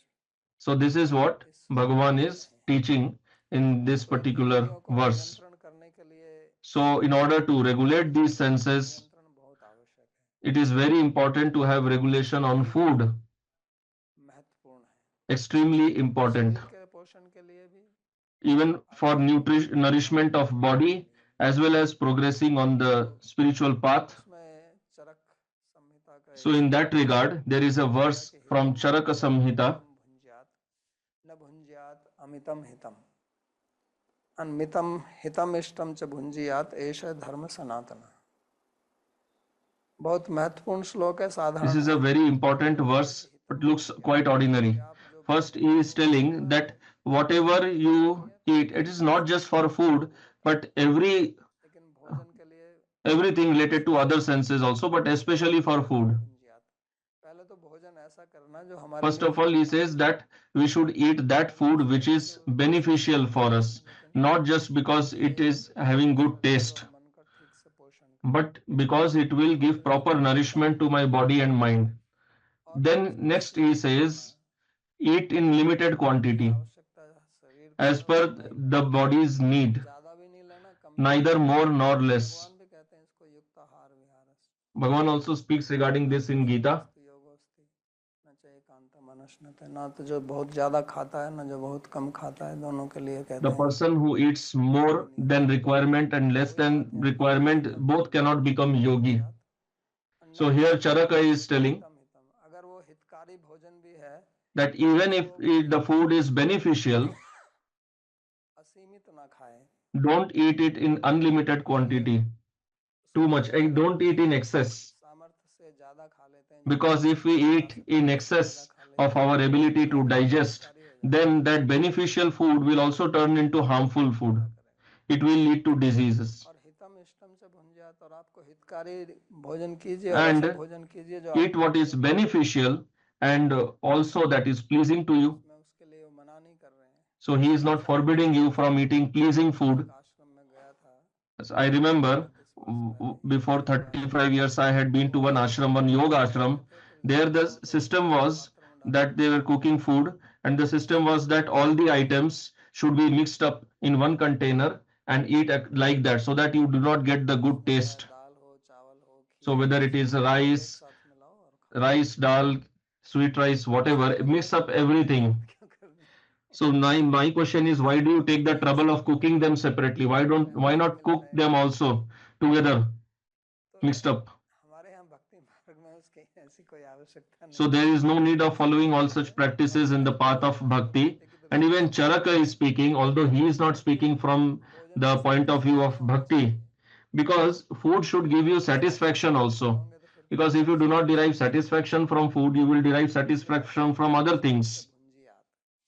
[SPEAKER 2] So this is what
[SPEAKER 1] इस श्लोक में
[SPEAKER 2] Bhagavan
[SPEAKER 1] दे
[SPEAKER 2] is
[SPEAKER 1] रहे हैं।
[SPEAKER 2] teaching in this
[SPEAKER 1] तो इन
[SPEAKER 2] particular
[SPEAKER 1] इंद्रियों को
[SPEAKER 2] verse.
[SPEAKER 1] नियंत्रण करने के लिए
[SPEAKER 2] So in order to regulate these senses,
[SPEAKER 1] नियंत्रण बहुत आवश्यक है,
[SPEAKER 2] it is very important to have regulation on
[SPEAKER 1] यही
[SPEAKER 2] food.
[SPEAKER 1] महत्वपूर्ण है,
[SPEAKER 2] Extremely important.
[SPEAKER 1] शरीर के पोषण के लिए भी
[SPEAKER 2] even for nourishment of body as well as progressing on the spiritual path.
[SPEAKER 1] उसमें चरक संहिता का
[SPEAKER 2] So in that regard, there is a verse from Charaka Samhita.
[SPEAKER 1] न भुंज्यात अमितम हितम अनमितम हितम इष्टम च भुंजियात एष धर्म सनातन। बहुत महत्वपूर्ण श्लोक है, साधारण।
[SPEAKER 2] This is a very important verse, but looks quite ordinary. First, he is telling that whatever you eat, it is not just for food, but everything related to other senses also, but especially for food. First of all, he says that we should eat that food which is beneficial for us, not just because it is having good taste, but because it will give proper nourishment to my body and mind. Then next he says, eat in limited quantity, as per the body's need, neither more nor less. Bhagavan also speaks regarding this in Gita.
[SPEAKER 1] ना तो जो बहुत ज्यादा खाता है, ना जो बहुत कम खाता है, दोनों के लिए कहते
[SPEAKER 2] The
[SPEAKER 1] हैं।
[SPEAKER 2] person who eats more than requirement and less than requirement, both cannot become yogi. So here Charaka is telling
[SPEAKER 1] अगर वो हितकारी भोजन भी है,
[SPEAKER 2] that even if the food is beneficial,
[SPEAKER 1] असीमित ना खाए,
[SPEAKER 2] don't eat it in unlimited quantity, too much, and don't eat in excess.
[SPEAKER 1] सामर्थ्य से ज्यादा खा लेते हैं,
[SPEAKER 2] Because if we eat in excess of our ability to digest, then that beneficial food will also turn into harmful food. It will lead to diseases.
[SPEAKER 1] और हितम इष्टम से भुंजिया, तो आपको हितकारी भोजन कीजिए और
[SPEAKER 2] And
[SPEAKER 1] ऐसा भोजन कीजिए जो
[SPEAKER 2] eat what is beneficial and also that is pleasing to you.
[SPEAKER 1] मैं उसके लिए मना नहीं कर रहे हैं।
[SPEAKER 2] So he is not forbidding you from eating pleasing food.
[SPEAKER 1] आश्रम में गया था,
[SPEAKER 2] As I remember, before 35 years, I had been to one ashram, one yoga ashram. There the system was that they were cooking food, and the system was that all the items should be mixed up in one container and eat like that, so that you do not get the good taste.
[SPEAKER 1] दाल हो, चावल हो,
[SPEAKER 2] So whether it is rice,
[SPEAKER 1] साथ मिलाओ और
[SPEAKER 2] rice, dal, sweet rice, whatever, mix up everything. So my question is, why do you take the trouble of cooking them separately? Why not cook them also together, mixed up?
[SPEAKER 1] हमारे यहाँ भक्ति मार्ग में उसकी ऐसी कोई आवश्यकता नहीं।
[SPEAKER 2] So there is no need of following all such practices in the path of bhakti. And even Charaka is speaking, although he is not speaking from the point of view of bhakti, because food should give you satisfaction also. Because if you do not derive satisfaction from food, you will derive satisfaction from other things.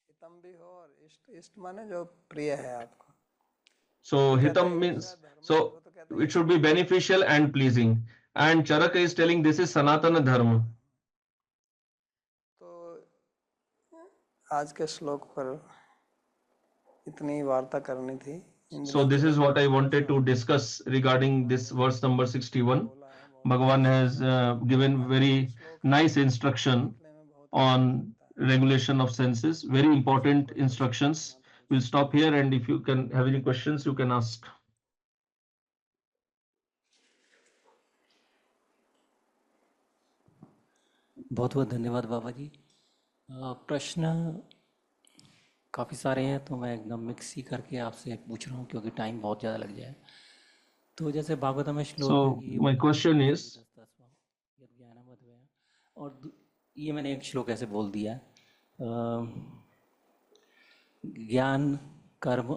[SPEAKER 1] हितम भी हो और इष्ट, इष्ट माने जो प्रिय है आपको।
[SPEAKER 2] So hitam means, so it should be beneficial and pleasing. And Charaka is telling this is Sanatana Dharma.
[SPEAKER 1] तो आज के श्लोक पर इतनी वार्ता करनी थी।
[SPEAKER 2] So this is what I wanted to discuss regarding this verse number 61. Bhagavan has given very nice instruction on regulation of senses, very important instructions. We'll stop here, and if you can have any questions, you can ask.
[SPEAKER 3] बहुत बहुत धन्यवाद बाबा जी। प्रश्न काफ़ी सारे हैं, तो मैं एकदम मिक्स ही करके आपसे पूछ रहा हूँ क्योंकि टाइम बहुत ज़्यादा लग जाए। तो जैसे भागवतम में श्लोक
[SPEAKER 2] So my question is,
[SPEAKER 3] और ये मैंने एक श्लोक ऐसे बोल दिया है, ज्ञान कर्म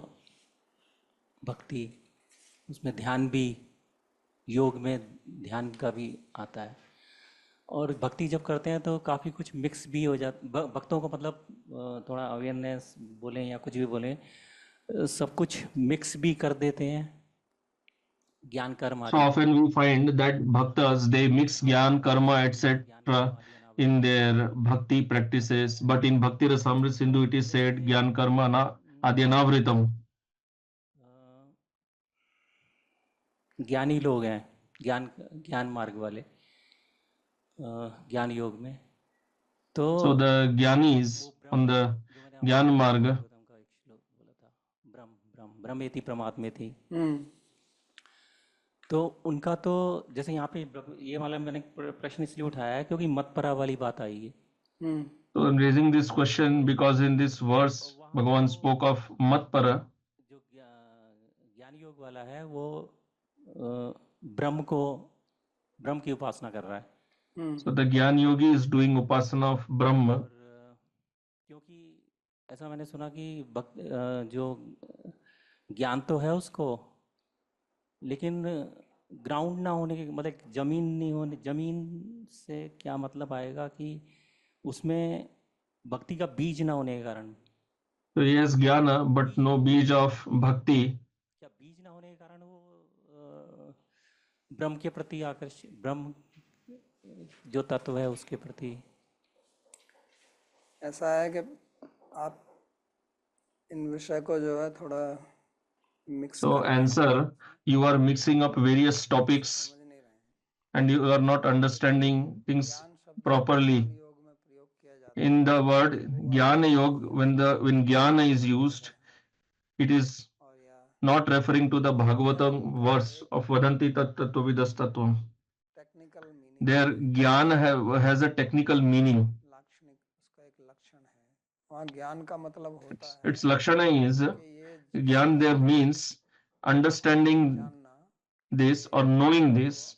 [SPEAKER 3] भक्ति, उसमें ध्यान भी, योग में ध्यान का भी आता है। और भक्ति जब करते हैं तो काफ़ी कुछ मिक्स भी हो जाता, भक्तों को मतलब थोड़ा अवेयरनेस बोलें या कुछ भी बोलें, सब कुछ मिक्स भी कर देते हैं ज्ञान कर्म
[SPEAKER 2] so often we find that bhaktas, they mix jnana, karma, etc. in their bhakti practices, but in Bhakti Rasamrita Sindhu it is said jnana karma na adyanavritam.
[SPEAKER 3] ज्ञानी लोग हैं, ज्ञान मार्ग वाले, ज्ञान योग में, तो
[SPEAKER 2] So the jnanis on the jnana marga,
[SPEAKER 3] का एक श्लोक बोला था, ब्रह्मेति परमात्मेति, तो उनका तो जैसे यहाँ पे ये वाला मैंने प्रश्न इसलिए उठाया है क्योंकि मतपरा वाली बात आई है।
[SPEAKER 2] so I'm raising this question because in this verse Bhagavan spoke of Matpara.
[SPEAKER 3] जो ज्ञान योग वाला है वो ब्रह्म की उपासना कर रहा है.
[SPEAKER 2] So the Gyan Yogi is doing upasana of Brahma.
[SPEAKER 3] और क्योंकि ऐसा मैंने सुना कि जो ज्ञान तो है उसको, लेकिन ग्राउंड ना होने के मतलब जमीन नहीं होने, जमीन से क्या मतलब आएगा कि उसमें भक्ति का बीज ना होने के कारण.
[SPEAKER 2] So he has Jnana but no beej of Bhakti.
[SPEAKER 3] क्या बीज ना होने के कारण वो ब्रह्म के प्रति आकर्षित, ब्रह्म जो तत्व है उसके प्रति?
[SPEAKER 1] ऐसा है कि आप इन विषय को जो है थोड़ा mix
[SPEAKER 2] So answer, you are mixing up various topics
[SPEAKER 1] समझ नहीं रहे हैं.
[SPEAKER 2] and you are not understanding things
[SPEAKER 1] ज्ञान शब्द
[SPEAKER 2] properly.
[SPEAKER 1] ज्ञान योग में प्रयोग किया जाता है.
[SPEAKER 2] In the word Jnana Yoga, when Jnana is used, it is
[SPEAKER 1] और या
[SPEAKER 2] not referring to the Bhagavatam verse of Vadanti Tat Tattvavidas Tattvam.
[SPEAKER 1] Technical meaning,
[SPEAKER 2] Their Jnana has a technical meaning.
[SPEAKER 1] लाक्षणिक उसका एक लक्षण है. वहाँ ज्ञान का मतलब होता है
[SPEAKER 2] Its Lakshana is,
[SPEAKER 1] कि ये
[SPEAKER 2] Jnana there means understanding
[SPEAKER 1] जानना
[SPEAKER 2] this or knowing this,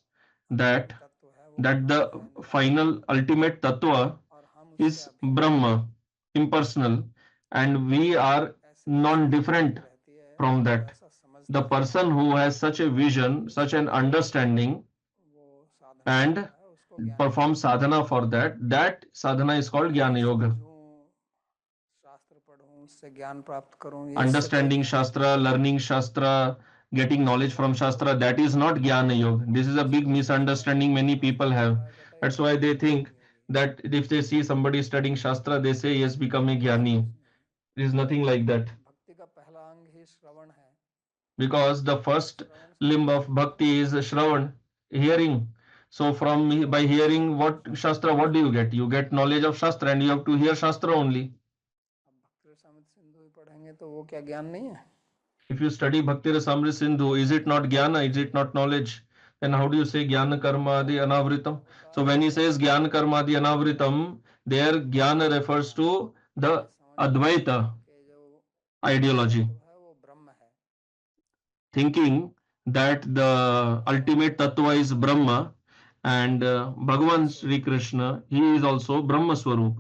[SPEAKER 2] that
[SPEAKER 1] तत्व है वो
[SPEAKER 2] the final ultimate tattva
[SPEAKER 1] और हम
[SPEAKER 2] is Brahma, impersonal, and we are non-different
[SPEAKER 1] रहती है
[SPEAKER 2] from that.
[SPEAKER 1] ऐसा समझ
[SPEAKER 2] The person who has such a vision, such an understanding,
[SPEAKER 1] वो साधना
[SPEAKER 2] and
[SPEAKER 1] करता है, उसको ज्ञान
[SPEAKER 2] perform sadhana for that, that sadhana is called Jnana Yoga.
[SPEAKER 1] समझूं, शास्त्र पढ़ूं, उससे ज्ञान प्राप्त करूं, ये
[SPEAKER 2] Understanding Shastra, learning Shastra, getting knowledge from Shastra, that is not Jnana Yoga. This is a big misunderstanding many people have. That's why they think that if they see somebody studying Shastra, they say he has become a Jnani. It is nothing like that.
[SPEAKER 1] भक्ति का पहला अंग ही श्रवण है.
[SPEAKER 2] Because the first limb of bhakti is Shravan, hearing. So by hearing what Shastra, what do you get? You get knowledge of Shastra and you have to hear Shastra only.
[SPEAKER 1] अब भक्ति रसामृत सिंधु ही पढ़ेंगे तो वो क्या ज्ञान नहीं है?
[SPEAKER 2] If you study Bhakti Rasamrita Sindhu, is it not Jnana? Is it not knowledge? Then how do you say Jnana Karma Adi Anavritam? So when he says Jnana Karma Adi Anavritam, there Jnana refers to the Advaita
[SPEAKER 1] कि जो
[SPEAKER 2] ideology,
[SPEAKER 1] है वो ब्रह्म है.
[SPEAKER 2] thinking that the ultimate tattva is Brahma, and Bhagavan Sri Krishna, he is also Brahma Swarup.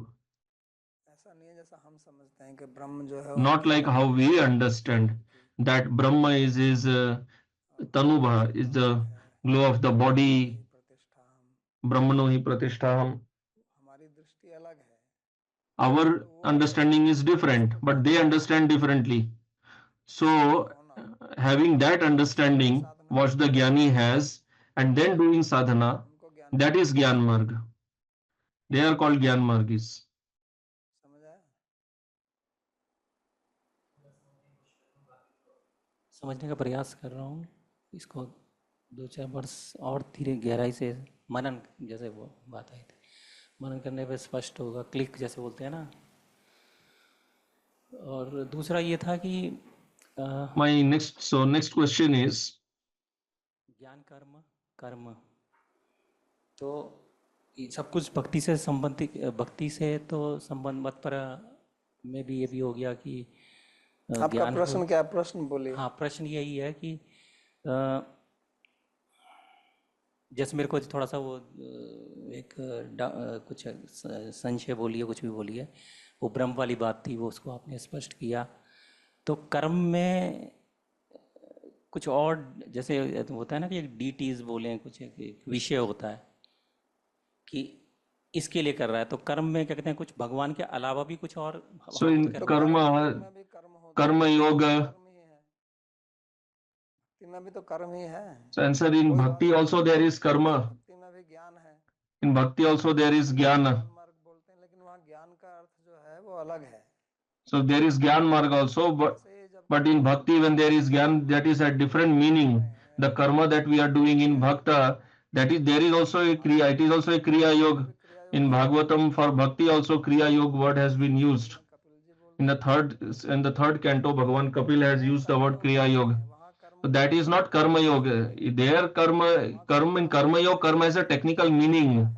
[SPEAKER 1] ऐसा नहीं है जैसा हम समझते हैं कि ब्रह्म जो है वो
[SPEAKER 2] Not like how we understand that Brahma is his Tanubha, is the glow of the body.
[SPEAKER 1] प्रतिष्ठा हम,
[SPEAKER 2] Brahmano hi pratisthaham.
[SPEAKER 1] हमारी दृष्टि अलग है.
[SPEAKER 2] Our understanding is different, but they understand differently. So, having that understanding, what the Jnani has, and then doing sadhana,
[SPEAKER 1] उनको ज्ञान
[SPEAKER 2] that is Jnana Marg. They are called Jnana Margis.
[SPEAKER 1] समझ आया?
[SPEAKER 3] समझने का प्रयास कर रहा हूँ इसको. 2-4 वर्ष और धीरे गहराई से मनन, जैसे वो बात आई थी, मनन करने पे स्पष्ट होगा, क्लिक जैसे बोलते हैं ना. और दूसरा ये था कि
[SPEAKER 2] My next question is,
[SPEAKER 3] ज्ञान कर्म तो ये सब कुछ भक्ति से संबंधित, भक्ति से तो संबंध मत पर में भी ये भी हो गया कि
[SPEAKER 1] आपका प्रश्न क्या? प्रश्न बोलिए.
[SPEAKER 3] हाँ, प्रश्न यही है कि जैसे मेरे को थोड़ा सा वो एक कुछ संशय बोलिए, कुछ भी बोलिए, वो ब्रह्म वाली बात थी, वो उसको आपने स्पष्ट किया. तो कर्म में कुछ और जैसे होता है ना कि एक डीटीज बोले, कुछ एक विषय होता है कि इसके लिए कर रहा है, तो कर्म में क्या कहते हैं, कुछ भगवान के अलावा भी कुछ और.
[SPEAKER 2] so in karma yoga,
[SPEAKER 1] भक्ति में भी तो कर्म ही है.
[SPEAKER 2] so answer, in bhakti also there is karma.
[SPEAKER 1] भक्ति में भी ज्ञान है.
[SPEAKER 2] In bhakti also there is jnana.
[SPEAKER 1] मार्ग बोलते हैं, लेकिन वहाँ ज्ञान का अर्थ जो है वो अलग है.
[SPEAKER 2] So there is Gyan Marg also, but in Bhakti when there is Gyan, that is a different meaning. The karma that we are doing in Bhakta, that is, there is also a Kriya, it is also a Kriya Yoga. In Bhagavatam for Bhakti also Kriya Yoga word has been used. In the third canto, Bhagavan Kapil has used the word Kriya Yoga. So that is not Karma Yoga. There in Karma Yoga, karma has a technical meaning.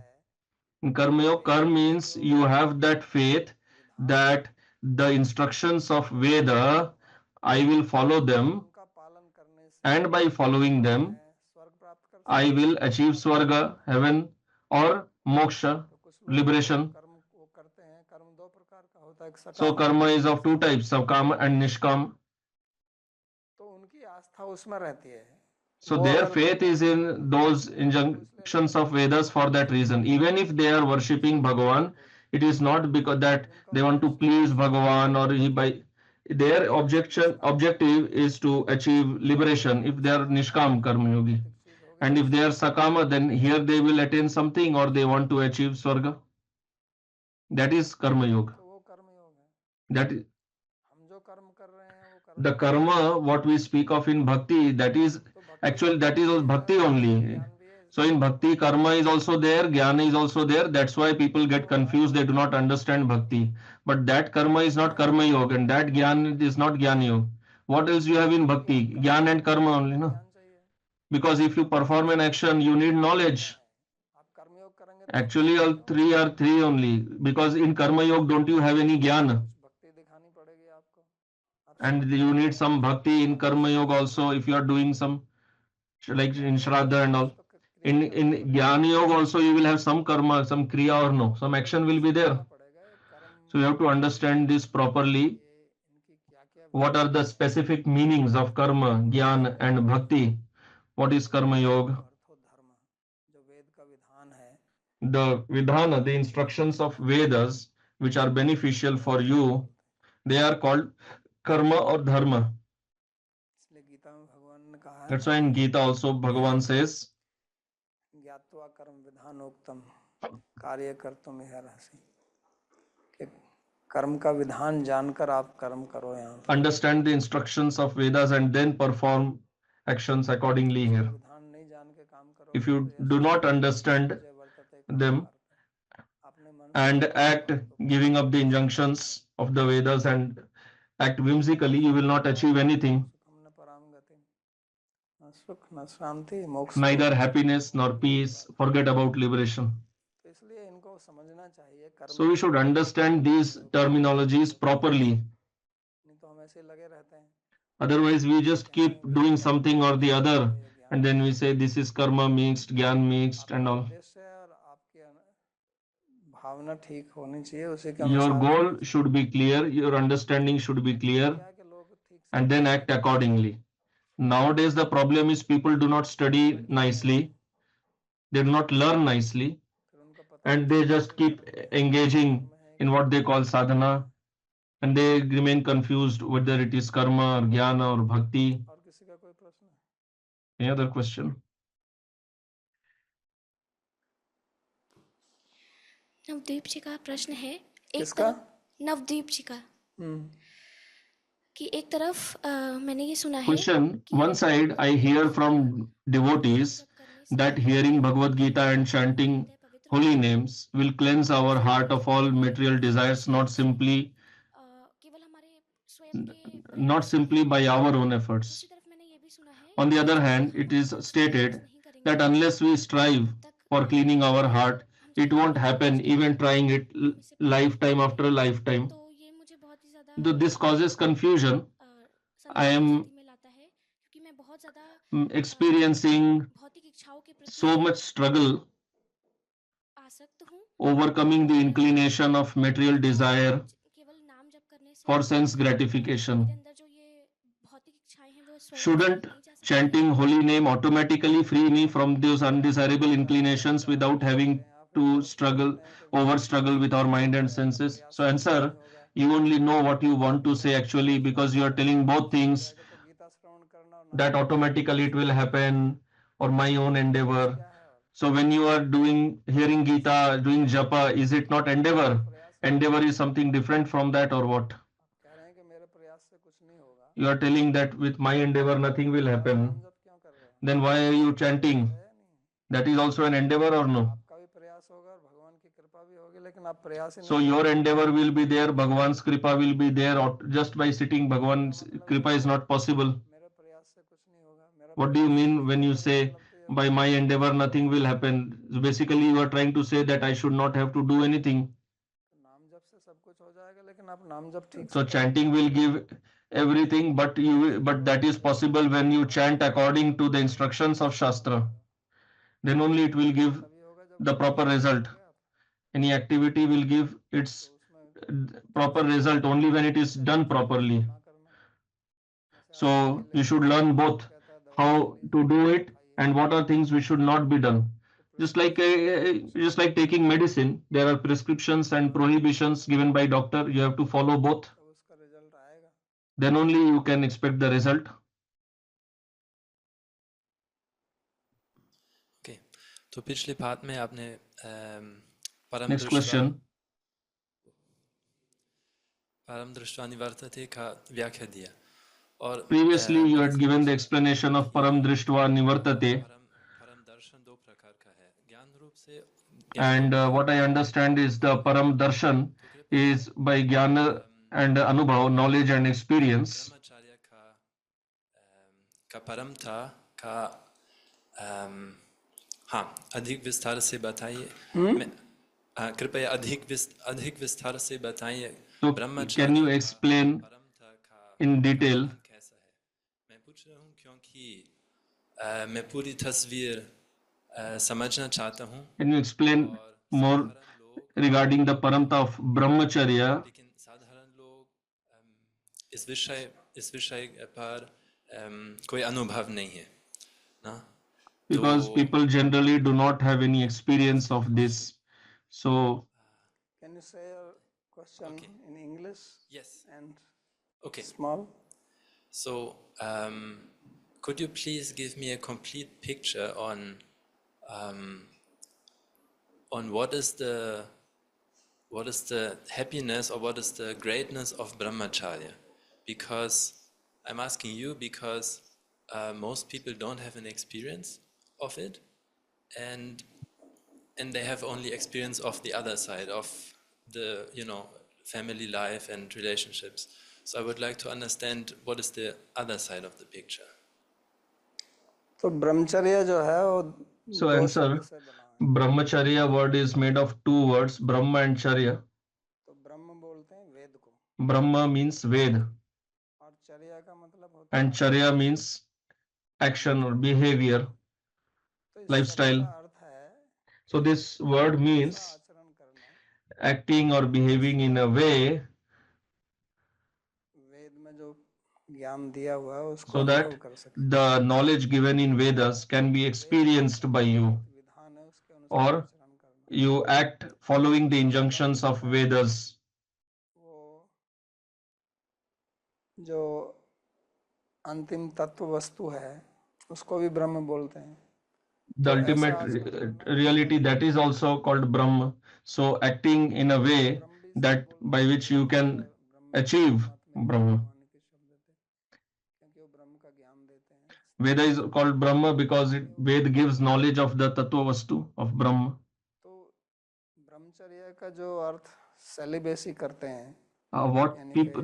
[SPEAKER 2] In Karma Yoga, karma means you have that faith that the instructions of Veda, I will follow them,
[SPEAKER 1] उनका पालन करने से
[SPEAKER 2] and by following them,
[SPEAKER 1] मैं स्वर्ग प्राप्त कर सकता
[SPEAKER 2] I will achieve Swarga, heaven, or Moksha,
[SPEAKER 1] हूं। तो कुछ लोग
[SPEAKER 2] liberation.
[SPEAKER 1] कर्म वो करते हैं, कर्म दो प्रकार का होता है, एक
[SPEAKER 2] So
[SPEAKER 1] सकाम
[SPEAKER 2] karma is of two types, Sakam and Nishkam.
[SPEAKER 1] तो उनकी आस्था उसमें रहती है।
[SPEAKER 2] So
[SPEAKER 1] वो
[SPEAKER 2] their
[SPEAKER 1] अगर
[SPEAKER 2] faith is in those injunctions of Vedas for that reason. Even if they are worshipping Bhagavan, it is not because that they want to please Bhagavan or he by their objective is to achieve liberation if they are Nishkam Karma Yogi. And if they are Sakama, then here they will attain something or they want to achieve Swarga. That is Karma Yoga.
[SPEAKER 1] तो वो कर्म योग है।
[SPEAKER 2] That is
[SPEAKER 1] हम जो कर्म कर रहे हैं वो कर्म
[SPEAKER 2] the karma what we speak of in bhakti, that is
[SPEAKER 1] तो भक्ति
[SPEAKER 2] actually
[SPEAKER 1] में
[SPEAKER 2] that
[SPEAKER 1] कर्म
[SPEAKER 2] is
[SPEAKER 1] भी है
[SPEAKER 2] bhakti
[SPEAKER 1] और
[SPEAKER 2] only.
[SPEAKER 1] ज्ञान भी है।
[SPEAKER 2] So in bhakti karma is also there, jnana is also there. That's why people get confused, they do not understand bhakti. But that karma is not karma yoga and that jnana is not jnana yoga. What else you have in bhakti? Jnana and karma only, no?
[SPEAKER 1] ज्ञान चाहिए।
[SPEAKER 2] Because if you perform an action you need knowledge.
[SPEAKER 1] आप कर्मयोग करेंगे तो
[SPEAKER 2] Actually all three are three only, because in karma yoga don't you have any jnana,
[SPEAKER 1] कुछ भक्ति दिखानी पड़ेगी आपको। आप
[SPEAKER 2] and you need some bhakti in karma yoga also if you are doing some like in Shraddha and all. In Jnana Yoga also you will have some karma, some kriya or no, some action will be there.
[SPEAKER 1] पड़ेगा एक कर्म
[SPEAKER 2] So you have to understand this properly.
[SPEAKER 1] ये इनकी क्या क्या
[SPEAKER 2] What are the specific meanings of karma, jnana and bhakti? What is karma yoga?
[SPEAKER 1] अर्थो धर्म जो वेद का विधान है
[SPEAKER 2] The vidhana, the instructions of Vedas which are beneficial for you, they are called karma or dharma.
[SPEAKER 1] इसलिए गीता में भगवान ने कहा है
[SPEAKER 2] That's why in Gita also Bhagavan says,
[SPEAKER 1] ज्ञात्वा कर्म विधानोक्तम कार्य कर्तुम इहर्हसि कि कर्म का विधान जानकर आप कर्म करो। यहाँ पर
[SPEAKER 2] understand the instructions of Vedas and then perform actions accordingly here.
[SPEAKER 1] विधान नहीं जान के काम करोगे
[SPEAKER 2] If you do not understand them
[SPEAKER 1] अपने मन
[SPEAKER 2] and act giving up the injunctions of the Vedas and act whimsically, you will not achieve anything,
[SPEAKER 1] सुखम न पराम गति न सुख न शांति मोक्ष।
[SPEAKER 2] neither happiness nor peace. Forget about liberation.
[SPEAKER 1] तो इसलिए इनको समझना चाहिए कर्म
[SPEAKER 2] So we should understand these terminologies properly.
[SPEAKER 1] नहीं तो हम ऐसे लगे रहते हैं।
[SPEAKER 2] Otherwise, we just keep doing something or the other, and then we say this is karma mixed, gyan mixed, and all.
[SPEAKER 1] उद्देश्य और आपकी भावना ठीक होनी चाहिए, उसी के
[SPEAKER 2] Your
[SPEAKER 1] अनुसार
[SPEAKER 2] goal should be clear, your understanding should be clear,
[SPEAKER 1] क्या है कि लोग ठीक से
[SPEAKER 2] and then act accordingly. Nowadays, the problem is people do not study nicely, they do not learn nicely,
[SPEAKER 1] फिर उनको पता
[SPEAKER 2] and they just keep engaging in what they call sadhana, and they remain confused whether it is karma or jnana or bhakti.
[SPEAKER 1] और किसी का कोई प्रश्न है?
[SPEAKER 2] Any other question?
[SPEAKER 4] Navdeep जी का प्रश्न है, एक
[SPEAKER 1] किसका?
[SPEAKER 4] नवदीप जी का, कि एक तरफ मैंने ये सुना है
[SPEAKER 2] Question. One side, I hear from devotees that hearing Bhagavad Gita and chanting holy names will cleanse our heart of all material desires, not simply
[SPEAKER 4] केवल हमारे स्वयं के
[SPEAKER 2] by our own efforts.
[SPEAKER 4] दूसरी तरफ मैंने ये भी सुना है
[SPEAKER 2] On the other hand, it is stated that unless we strive for cleaning our heart, it won't happen, even trying it lifetime after lifetime.
[SPEAKER 4] तो ये मुझे बहुत ही ज्यादा
[SPEAKER 2] Though this causes confusion, I am
[SPEAKER 4] में लाता है क्योंकि मैं बहुत ज्यादा
[SPEAKER 2] experiencing
[SPEAKER 4] भौतिक इच्छाओं के प्रति
[SPEAKER 2] so much struggle
[SPEAKER 4] आसक्त हूँ।
[SPEAKER 2] overcoming the inclination of material desire
[SPEAKER 4] केवल नाम जप करने से
[SPEAKER 2] for sense gratification.
[SPEAKER 4] मेरे अंदर जो ये भौतिक इच्छाएं हैं वो स्वयं
[SPEAKER 2] Shouldn't
[SPEAKER 4] नहीं जा सकती।
[SPEAKER 2] chanting holy name automatically free me from those undesirable inclinations without having to struggle with our mind and senses? So answer, you only know what you want to say actually, because you are telling both things,
[SPEAKER 1] Gita श्रवण करना और
[SPEAKER 2] that automatically it will happen or my own endeavor. So when you are hearing Gita, doing japa, is it not endeavor? Endeavor is something different from that, or what?
[SPEAKER 1] कह रहे हैं कि मेरे प्रयास से कुछ नहीं होगा,
[SPEAKER 2] You are telling that with my endeavor nothing will happen.
[SPEAKER 1] नाम जप क्यों कर रहे हो?
[SPEAKER 2] Then why are you chanting?
[SPEAKER 1] है नहीं,
[SPEAKER 2] That is also an endeavor or no?
[SPEAKER 1] आपका भी प्रयास होगा और भगवान की कृपा भी होगी, लेकिन आप प्रयास ही
[SPEAKER 2] So
[SPEAKER 1] नहीं
[SPEAKER 2] your endeavor will be there, Bhagwan's kripa will be there, or just by sitting Bhagwan's kripa is not possible.
[SPEAKER 1] मेरे प्रयास से कुछ नहीं होगा, मेरा
[SPEAKER 2] What do you mean when you say by my endeavor nothing will happen? Basically you are trying to say that I should not have to do anything.
[SPEAKER 1] नाम जप से
[SPEAKER 2] So chanting will give everything, but that is possible when you chant according to the instructions of Shastra. Then only it will give the proper result. Any activity will give its proper result only when it is done properly. So you should learn both how to do it and what are things which should not be done. Just like taking medicine, there are prescriptions and prohibitions given by doctor. You have to follow both. Then only you can expect the result.
[SPEAKER 5] Okay. तो पिछले part में आपने परम
[SPEAKER 2] Next question.
[SPEAKER 5] दृष्टवा निवर्तते का व्याख्या दिया और
[SPEAKER 2] Previously you had given the explanation of param drishtva nivartate,
[SPEAKER 5] परम दर्शन दो प्रकार का है ज्ञान रूप से
[SPEAKER 2] and what I understand is the param darshan is by jnana and anubhav, knowledge and experience.
[SPEAKER 5] ब्रह्मचर्य का परम था का हाँ अधिक विस्तार से बताइए कृपया अधिक विस्तार से बताइए
[SPEAKER 2] So can you explain in detail?
[SPEAKER 5] कैसा है मैं पूछ रहा हूँ क्योंकि मैं पूरी तस्वीर समझना चाहता हूँ
[SPEAKER 2] Can you explain more regarding the paramta of brahmacharya?
[SPEAKER 5] लेकिन साधारण लोग इस विषय पर कोई अनुभव नहीं है ना
[SPEAKER 2] Because people generally do not have any experience of this. So
[SPEAKER 1] can you say your question in English?
[SPEAKER 5] Yes.
[SPEAKER 1] And
[SPEAKER 5] Okay.
[SPEAKER 1] small.
[SPEAKER 5] So could you please give me a complete picture on what is the happiness or what is the greatness of brahmacharya? Because I'm asking you because most people don't have an experience of it, and they have only experience of the other side of the family life and relationships. So I would like to understand what is the other side of the picture.
[SPEAKER 1] तो ब्रह्मचर्य जो है वो
[SPEAKER 2] So answer, brahmacharya word is made of two words, brahma and charya.
[SPEAKER 1] तो ब्रह्म बोलते हैं वेद को
[SPEAKER 2] Brahma means ved
[SPEAKER 1] और चर्या का मतलब होता है
[SPEAKER 2] and charya means action or behavior,
[SPEAKER 1] तो इस
[SPEAKER 2] lifestyle.
[SPEAKER 1] शब्द का अर्थ है
[SPEAKER 2] So this word means
[SPEAKER 1] आचरण करना
[SPEAKER 2] acting or behaving in a way
[SPEAKER 1] वेद में जो ज्ञान दिया हुआ है उसको
[SPEAKER 2] so
[SPEAKER 1] अनुभव
[SPEAKER 2] that
[SPEAKER 1] कर सके
[SPEAKER 2] the knowledge given in Vedas can be experienced by you,
[SPEAKER 1] विधान है उसके अनुसार
[SPEAKER 2] or
[SPEAKER 1] आचरण करना
[SPEAKER 2] you act following the injunctions of Vedas.
[SPEAKER 1] वो जो अंतिम तत्व वस्तु है उसको भी ब्रह्म बोलते हैं
[SPEAKER 2] The ultimate reality, that is also called Brahma. So acting in a way that by which you can achieve Brahma.
[SPEAKER 1] क्योंकि वो ब्रह्म का ज्ञान देते हैं
[SPEAKER 2] Veda is called Brahma because Ved gives knowledge of the Tattva Vastu of Brahma.
[SPEAKER 1] तो ब्रह्मचर्य का जो अर्थ सेलिबेसी करते हैं
[SPEAKER 2] What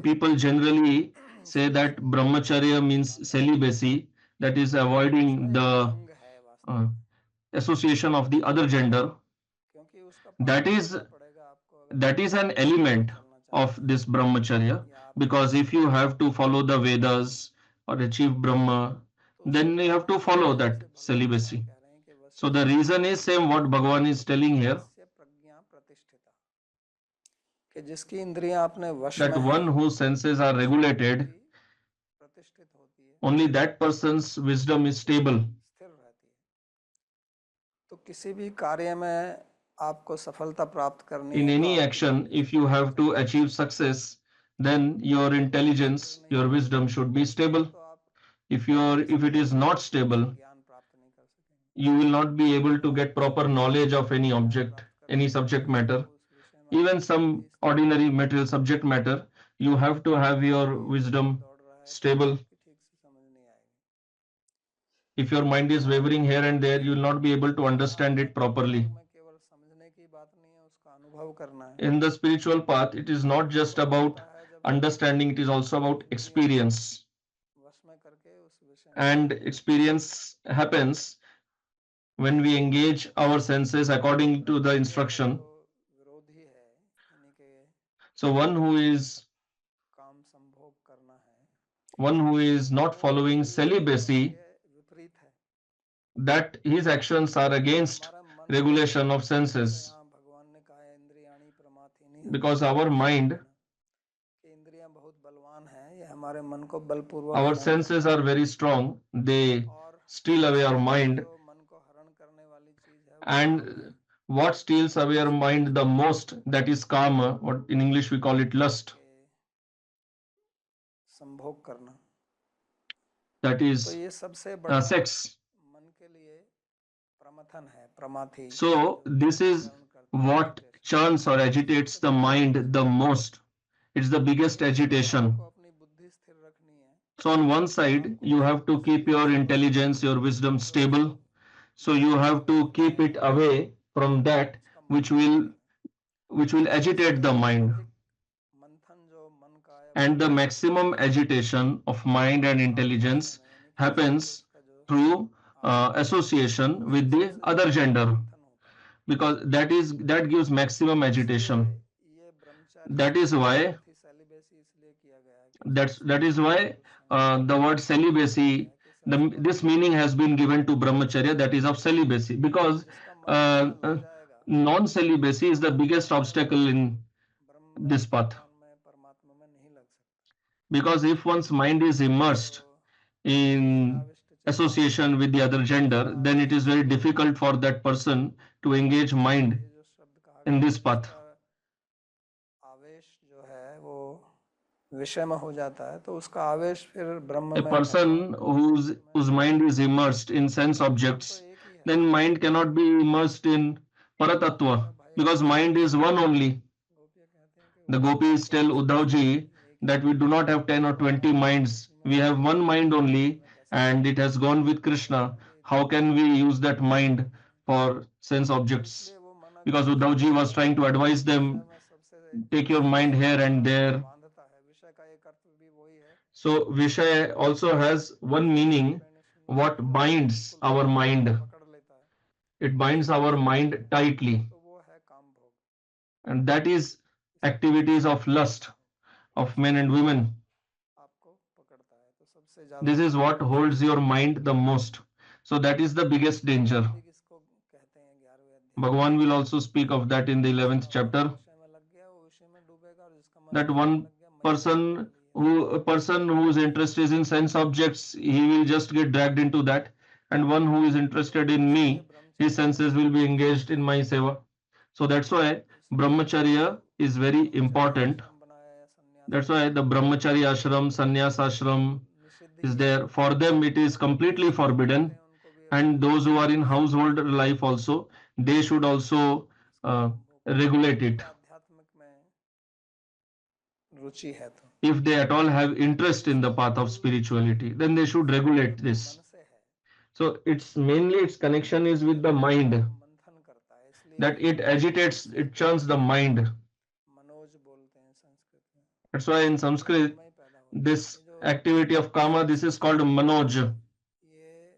[SPEAKER 2] people generally say that Brahmacharya means celibacy, that is avoiding the
[SPEAKER 1] अंग है वास्तव
[SPEAKER 2] association of the other gender.
[SPEAKER 1] क्योंकि उसका
[SPEAKER 2] That is
[SPEAKER 1] पड़ेगा आपको
[SPEAKER 2] that is an element of this brahmacharya, because if you have to follow the Vedas or achieve Brahma, then you have to follow that celibacy. So the reason is same what Bhagavan is telling here,
[SPEAKER 1] प्रज्ञा प्रतिष्ठिता कि जिसकी इंद्रियां अपने वश
[SPEAKER 2] that
[SPEAKER 1] में
[SPEAKER 2] one whose senses are regulated,
[SPEAKER 1] प्रतिष्ठित होती है
[SPEAKER 2] only that person's wisdom is stable.
[SPEAKER 1] स्थिर रहती है तो किसी भी कार्य में आपको सफलता प्राप्त करनी
[SPEAKER 2] In
[SPEAKER 1] है
[SPEAKER 2] any action, if you have to achieve success, then your intelligence, your wisdom should be stable. If it is not stable,
[SPEAKER 1] ज्ञान प्राप्त नहीं कर सकेंगे
[SPEAKER 2] you will not be able to get proper knowledge of any object, any subject matter, even some ordinary material subject matter. You have to have your wisdom stable.
[SPEAKER 1] ठीक से समझ नहीं आएगी
[SPEAKER 2] If your mind is wavering here and there, you will not be able to understand it properly.
[SPEAKER 1] में केवल समझने की बात नहीं है उसका अनुभव करना है
[SPEAKER 2] In the spiritual path, it is not just about understanding, it is also about experience.
[SPEAKER 1] वश में करके उस विषय में
[SPEAKER 2] And experience happens when we engage our senses according to the instruction.
[SPEAKER 1] विरोधी है यानी कि
[SPEAKER 2] So one who is
[SPEAKER 1] काम संभोग करना है,
[SPEAKER 2] not following
[SPEAKER 1] वो
[SPEAKER 2] celibacy,
[SPEAKER 1] के विपरीत है।
[SPEAKER 2] that his actions are against
[SPEAKER 1] हमारा मन
[SPEAKER 2] regulation of
[SPEAKER 1] जैसे
[SPEAKER 2] senses,
[SPEAKER 1] यहाँ भगवान ने कहा है इंद्रियाणी प्रमाथिनी,
[SPEAKER 2] because our mind,
[SPEAKER 1] कि इंद्रियां बहुत बलवान हैं, ये हमारे मन को बलपूर्वक
[SPEAKER 2] our
[SPEAKER 1] हरण
[SPEAKER 2] senses are very strong, they
[SPEAKER 1] और
[SPEAKER 2] steal away our
[SPEAKER 1] सबसे बड़ी
[SPEAKER 2] mind,
[SPEAKER 1] जो मन को हरण करने वाली चीज है वो काम
[SPEAKER 2] and
[SPEAKER 1] है।
[SPEAKER 2] what steals away our mind the most, that is kama, what in English we call it lust,
[SPEAKER 1] कि संभोग करना,
[SPEAKER 2] that
[SPEAKER 1] तो
[SPEAKER 2] is
[SPEAKER 1] ये सबसे बड़ा
[SPEAKER 2] sex.
[SPEAKER 1] मन के लिए प्रमथन है, प्रमाथी,
[SPEAKER 2] So this is
[SPEAKER 1] हरण करता है,
[SPEAKER 2] what
[SPEAKER 1] agitation।
[SPEAKER 2] churns or agitates the mind the most. It's the biggest agitation.
[SPEAKER 1] आपको अपनी बुद्धि स्थिर रखनी है,
[SPEAKER 2] So on one side, you have to keep your intelligence, your wisdom stable. So you have to keep it away from that
[SPEAKER 1] उसका
[SPEAKER 2] which
[SPEAKER 1] मंथन
[SPEAKER 2] will agitate the mind.
[SPEAKER 1] अधिक मंथन जो मन का या
[SPEAKER 2] And the maximum agitation of mind and intelligence happens through association with the other gender,
[SPEAKER 1] मंथन होता है।
[SPEAKER 2] because that gives maximum agitation.
[SPEAKER 1] ये ब्रह्मचर्य
[SPEAKER 2] That is why
[SPEAKER 1] साथ ही celibacy इसलिए किया गया है कि
[SPEAKER 2] that is why the word celibacy, this meaning has been given to brahmacharya, that is of celibacy, because
[SPEAKER 1] जिसका मन इसमें लग जाएगा,
[SPEAKER 2] non-celibacy is the biggest obstacle in
[SPEAKER 1] ब्रह्म में,
[SPEAKER 2] this path.
[SPEAKER 1] भगवान में, परमात्मा में नहीं लग सकता।
[SPEAKER 2] Because if one's mind is immersed in association with the other gender, then it is very difficult for that person to engage mind
[SPEAKER 1] ये जो शब्द कहा
[SPEAKER 2] in
[SPEAKER 1] गया
[SPEAKER 2] this
[SPEAKER 1] है,
[SPEAKER 2] path.
[SPEAKER 1] इसका आवेश जो है वो विषय में हो जाता है, तो उसका आवेश फिर ब्रह्म
[SPEAKER 2] A
[SPEAKER 1] में,
[SPEAKER 2] person whose mind is immersed in sense objects, then mind cannot be immersed in Paratattva, because mind is one only.
[SPEAKER 1] गोपियाँ कहते हैं कि
[SPEAKER 2] The gopis tell Uddhavji that we do not have 10 or 20 minds, we have one mind only, and it has gone with Krishna. How can we use that mind for sense objects?
[SPEAKER 1] इसलिए वो मना
[SPEAKER 2] Because Uddhavji was trying to advise them,
[SPEAKER 1] में सबसे
[SPEAKER 2] take your mind here and there.
[SPEAKER 1] बांधता है, विषय का एक अर्थ भी वही है,
[SPEAKER 2] So Vishay also has one meaning, what binds our mind.
[SPEAKER 1] पकड़ लेता है,
[SPEAKER 2] It binds our mind tightly,
[SPEAKER 1] तो वो है काम भोग,
[SPEAKER 2] and that is activities of lust of men and women.
[SPEAKER 1] आपको पकड़ता है, तो सबसे ज्यादा
[SPEAKER 2] This is what holds your mind the most. So that is the biggest danger.
[SPEAKER 1] अधिक इसको कहते हैं 11वें अध्याय,
[SPEAKER 2] Bhagavan will also speak of that in the 11th chapter,
[SPEAKER 1] विषय में लग गया वो विषय में डूबेगा, और जिसका मन
[SPEAKER 2] that
[SPEAKER 1] विषय में
[SPEAKER 2] one
[SPEAKER 1] लग गया, मछली
[SPEAKER 2] a person whose interest is in sense objects, he will just get dragged into that, and one who is interested in me, his senses will be engaged in my seva. So that's why brahmacharya is very important.
[SPEAKER 1] बनाया या संन्यास
[SPEAKER 2] That's why the brahmacharya ashram, sannyas ashram is there. For them it is completely forbidden, and those who are in household life also, they should also regulate it.
[SPEAKER 1] आध्यात्मिक में रुचि है, तो
[SPEAKER 2] If they at all have interest in the path of spirituality, then they should regulate this.
[SPEAKER 1] मन से है,
[SPEAKER 2] So it's mainly its connection is with the mind,
[SPEAKER 1] मंथन करता है, इसलिए
[SPEAKER 2] that it agitates, it churns the mind.
[SPEAKER 1] Manoj बोलते हैं संस्कृत में,
[SPEAKER 2] That's why in Sanskrit,
[SPEAKER 1] में पैदा होता
[SPEAKER 2] this activity of kama, this is called manoj.
[SPEAKER 1] है, ये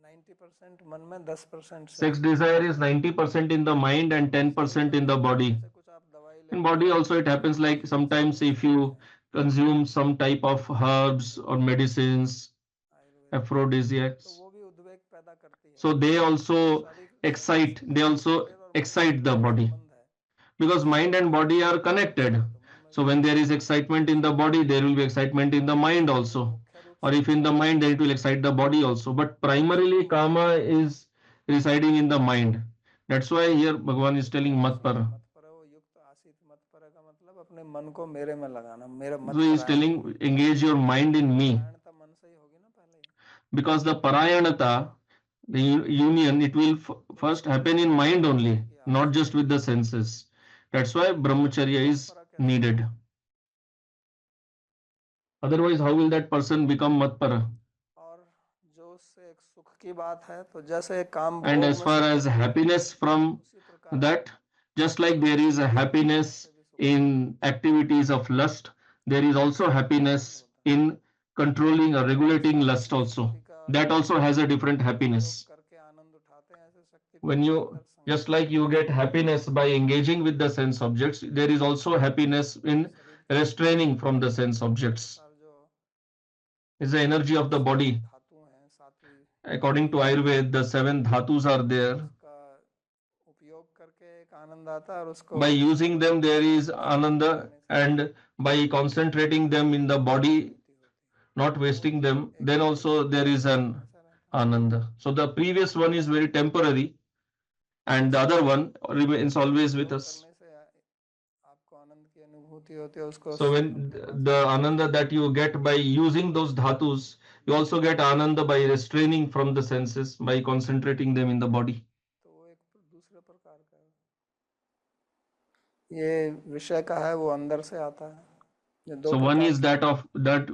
[SPEAKER 1] 90% मन में, 10%
[SPEAKER 2] Sex desire is 90% in the mind and 10% in the body.
[SPEAKER 1] से कुछ आप दवाई ले
[SPEAKER 2] In body also it happens, like sometimes if you consume some type of herbs or medicines,
[SPEAKER 1] Ayurveda,
[SPEAKER 2] aphrodisiacs,
[SPEAKER 1] तो वो भी उद्वेग पैदा करती है,
[SPEAKER 2] so they also excite the body, because mind and body are connected. So when there is excitement in the body, there will be excitement in the mind also, or if in the mind, then it will excite the body also. But primarily kama is residing in the mind. That's why here Bhagavan is telling matpara.
[SPEAKER 1] मतपर वो युक्त आसित, मतपर का मतलब अपने मन को मेरे में लगाना, मेरा मत
[SPEAKER 2] So he is telling, engage your mind in me,
[SPEAKER 1] परायणता मन से ही होगी ना पहले,
[SPEAKER 2] because the parayanata, the union, it will first happen in mind only, not just with the senses. That's why brahmacharya is needed. Otherwise, how will that person become matpara?
[SPEAKER 1] और जो उससे एक सुख की बात है, तो जैसे काम
[SPEAKER 2] And
[SPEAKER 1] भोग
[SPEAKER 2] as
[SPEAKER 1] में
[SPEAKER 2] far
[SPEAKER 1] सुख
[SPEAKER 2] as happiness from
[SPEAKER 1] उसी प्रकार
[SPEAKER 2] that, just like there is a happiness in activities of lust, there is also happiness in controlling or regulating lust also. That also has a different happiness.
[SPEAKER 1] करके आनंद उठाते हैं, ऐसे शक्ति
[SPEAKER 2] When you Just like you get happiness by engaging with the sense objects, there is also happiness in restraining from the sense objects. It's the energy of the body. According to Ayurveda, the 7 dhatus are there. By using them, there is ananda, and by concentrating them in the body, not wasting them, then also there is an ananda. So the previous one is very temporary, and the other one remains always with us. So when the ananda that you get by using those dhatus, you also get ananda by restraining from the senses, by concentrating them in the body.
[SPEAKER 1] ये विषय का है वो अंदर से आता है।
[SPEAKER 2] So one is that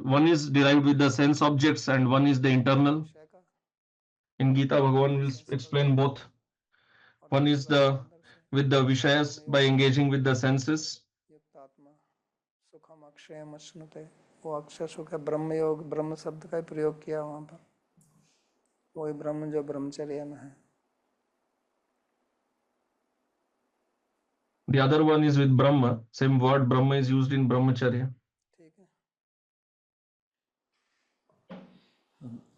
[SPEAKER 2] one is derived with the sense objects and one is the internal. In Gita, Bhagavan will explain both. One is with the vishayas by engaging with the senses.
[SPEAKER 1] सुखम अक्षय मश्नुते, वो अक्षय सुख है ब्रह्म योग, ब्रह्म शब्द का प्रयोग किया वहां पर, वही ब्रह्म जो ब्रह्मचर्य में है।
[SPEAKER 2] The other one is with Brahma. Same word Brahma is used in Brahmacharya.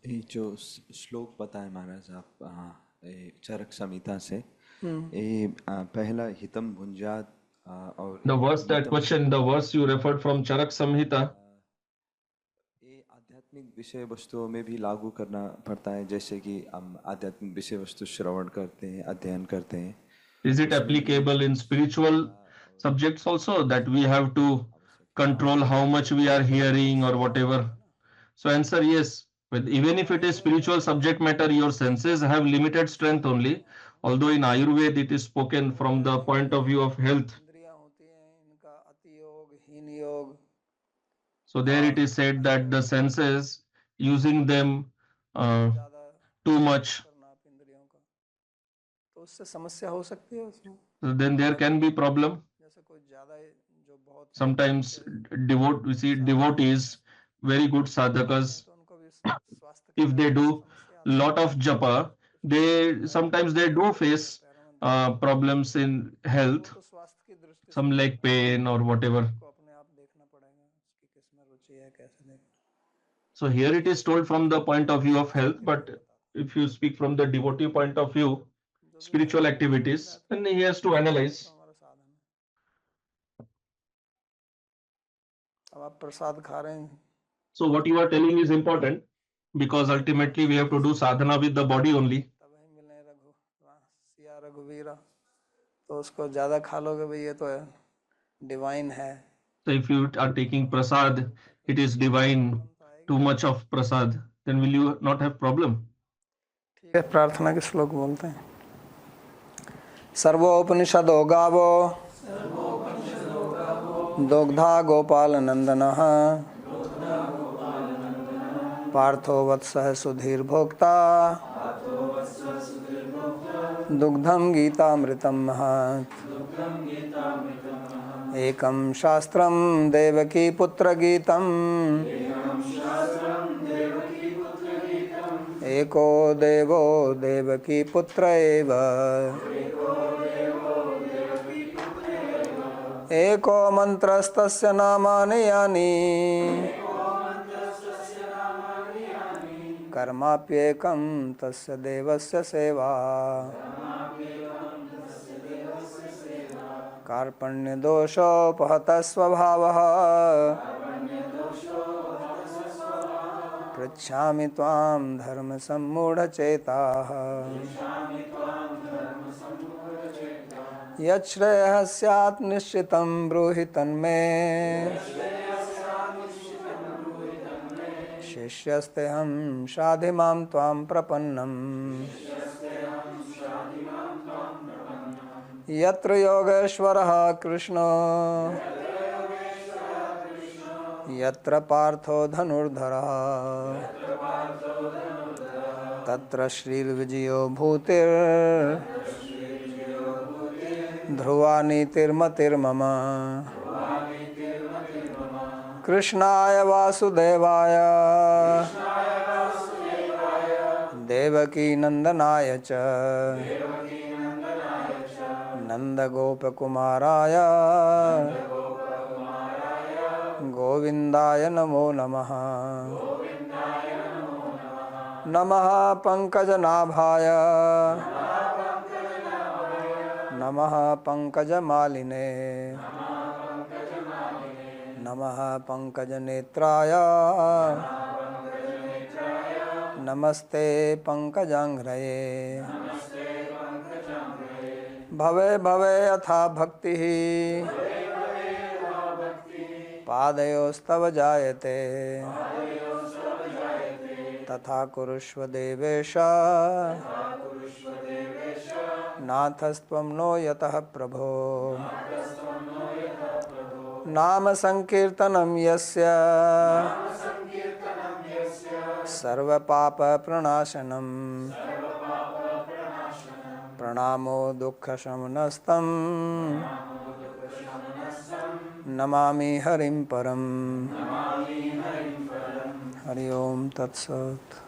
[SPEAKER 6] ये जो श्लोक बताए महाराज आप चरक संहिता से, ये पहला हितम भुंजात और
[SPEAKER 2] the verse that question, the verse you referred from Charak Samhita,
[SPEAKER 6] ये आध्यात्मिक विषय वस्तुओं में भी लागू करना पड़ता है, जैसे कि हम आध्यात्मिक विषय वस्तु श्रवण करते हैं, अध्ययन करते हैं.
[SPEAKER 2] Is it applicable in spiritual subjects also, that we have to control how much we are hearing or whatever? So answer yes. But even if it is spiritual subject matter, your senses have limited strength only. Although in Ayurveda it is spoken from the point of view of health. So there it is said that the senses, using them too much, so then there can be problem. Sometimes we see devotees, very good sadhakas, if they do lot of japa, sometimes they do face problems in health, some leg pain or whatever. So here it is told from the point of view of health, but if you speak from the devotee point of view, spiritual activities, then he has to analyze. So what you are telling is important, because ultimately we have to do sadhana with the body only.
[SPEAKER 1] तो उसको ज्यादा खा लोगे भाई ये तो divine है.
[SPEAKER 2] So if you are taking prasad, it is divine, too much of prasad, then will you not have problem?
[SPEAKER 1] ठीक है, प्रार्थना के श्लोक बोलते हैं. सर्वोपनिषदो गावो दोग्धा गोपाल नंदनः पार्थो वत्सः सुधीर भोक्ता दुग्धम गीतामृतम महत्. एकं शास्त्रं देवकी पुत्र गीतम् एको देवो देवकी पुत्र एव. एको मंत्रस्तस्य नामानि यानि कर्माप्येकं तस्य देवस्य सेवा. कार्पण्यदोषोपहतः स्वभावः पृच्छामि त्वां धर्मसम्मूढचेताः. यच्छ्रेयः स्यात् निश्चितं ब्रूहि तन्मे शिष्यस्तेऽहं शाधि मां त्वां प्रपन्नम्. यत्र योगेश्वरः कृष्णो यत्र पार्थो धनुर्धरः तत्र श्रीर्विजयो भूतिर् ध्रुवा नीतिर्मतिर्मम. कृष्णाय वासुदेवाय देवकी नंदनाय च नन्दगोपकुमाराय गोविन्दाय नमो नमः। नमः पंकजनाभाय नमः पंकजमालिने नमः पंकजनेत्राय नमस्ते पंकजांघ्रये। भवे भवे यथा भक्तिः पादयोस्तव जायते तथा कुरुष्व देवेश नाथस्त्वं नो यतः प्रभो। नाम संकीर्तनं यस्य सर्वपापप्रणाशनं प्रणामो दुःखशमनस्तं नमामि हरिं परम्। हरि ओम तत्सत्।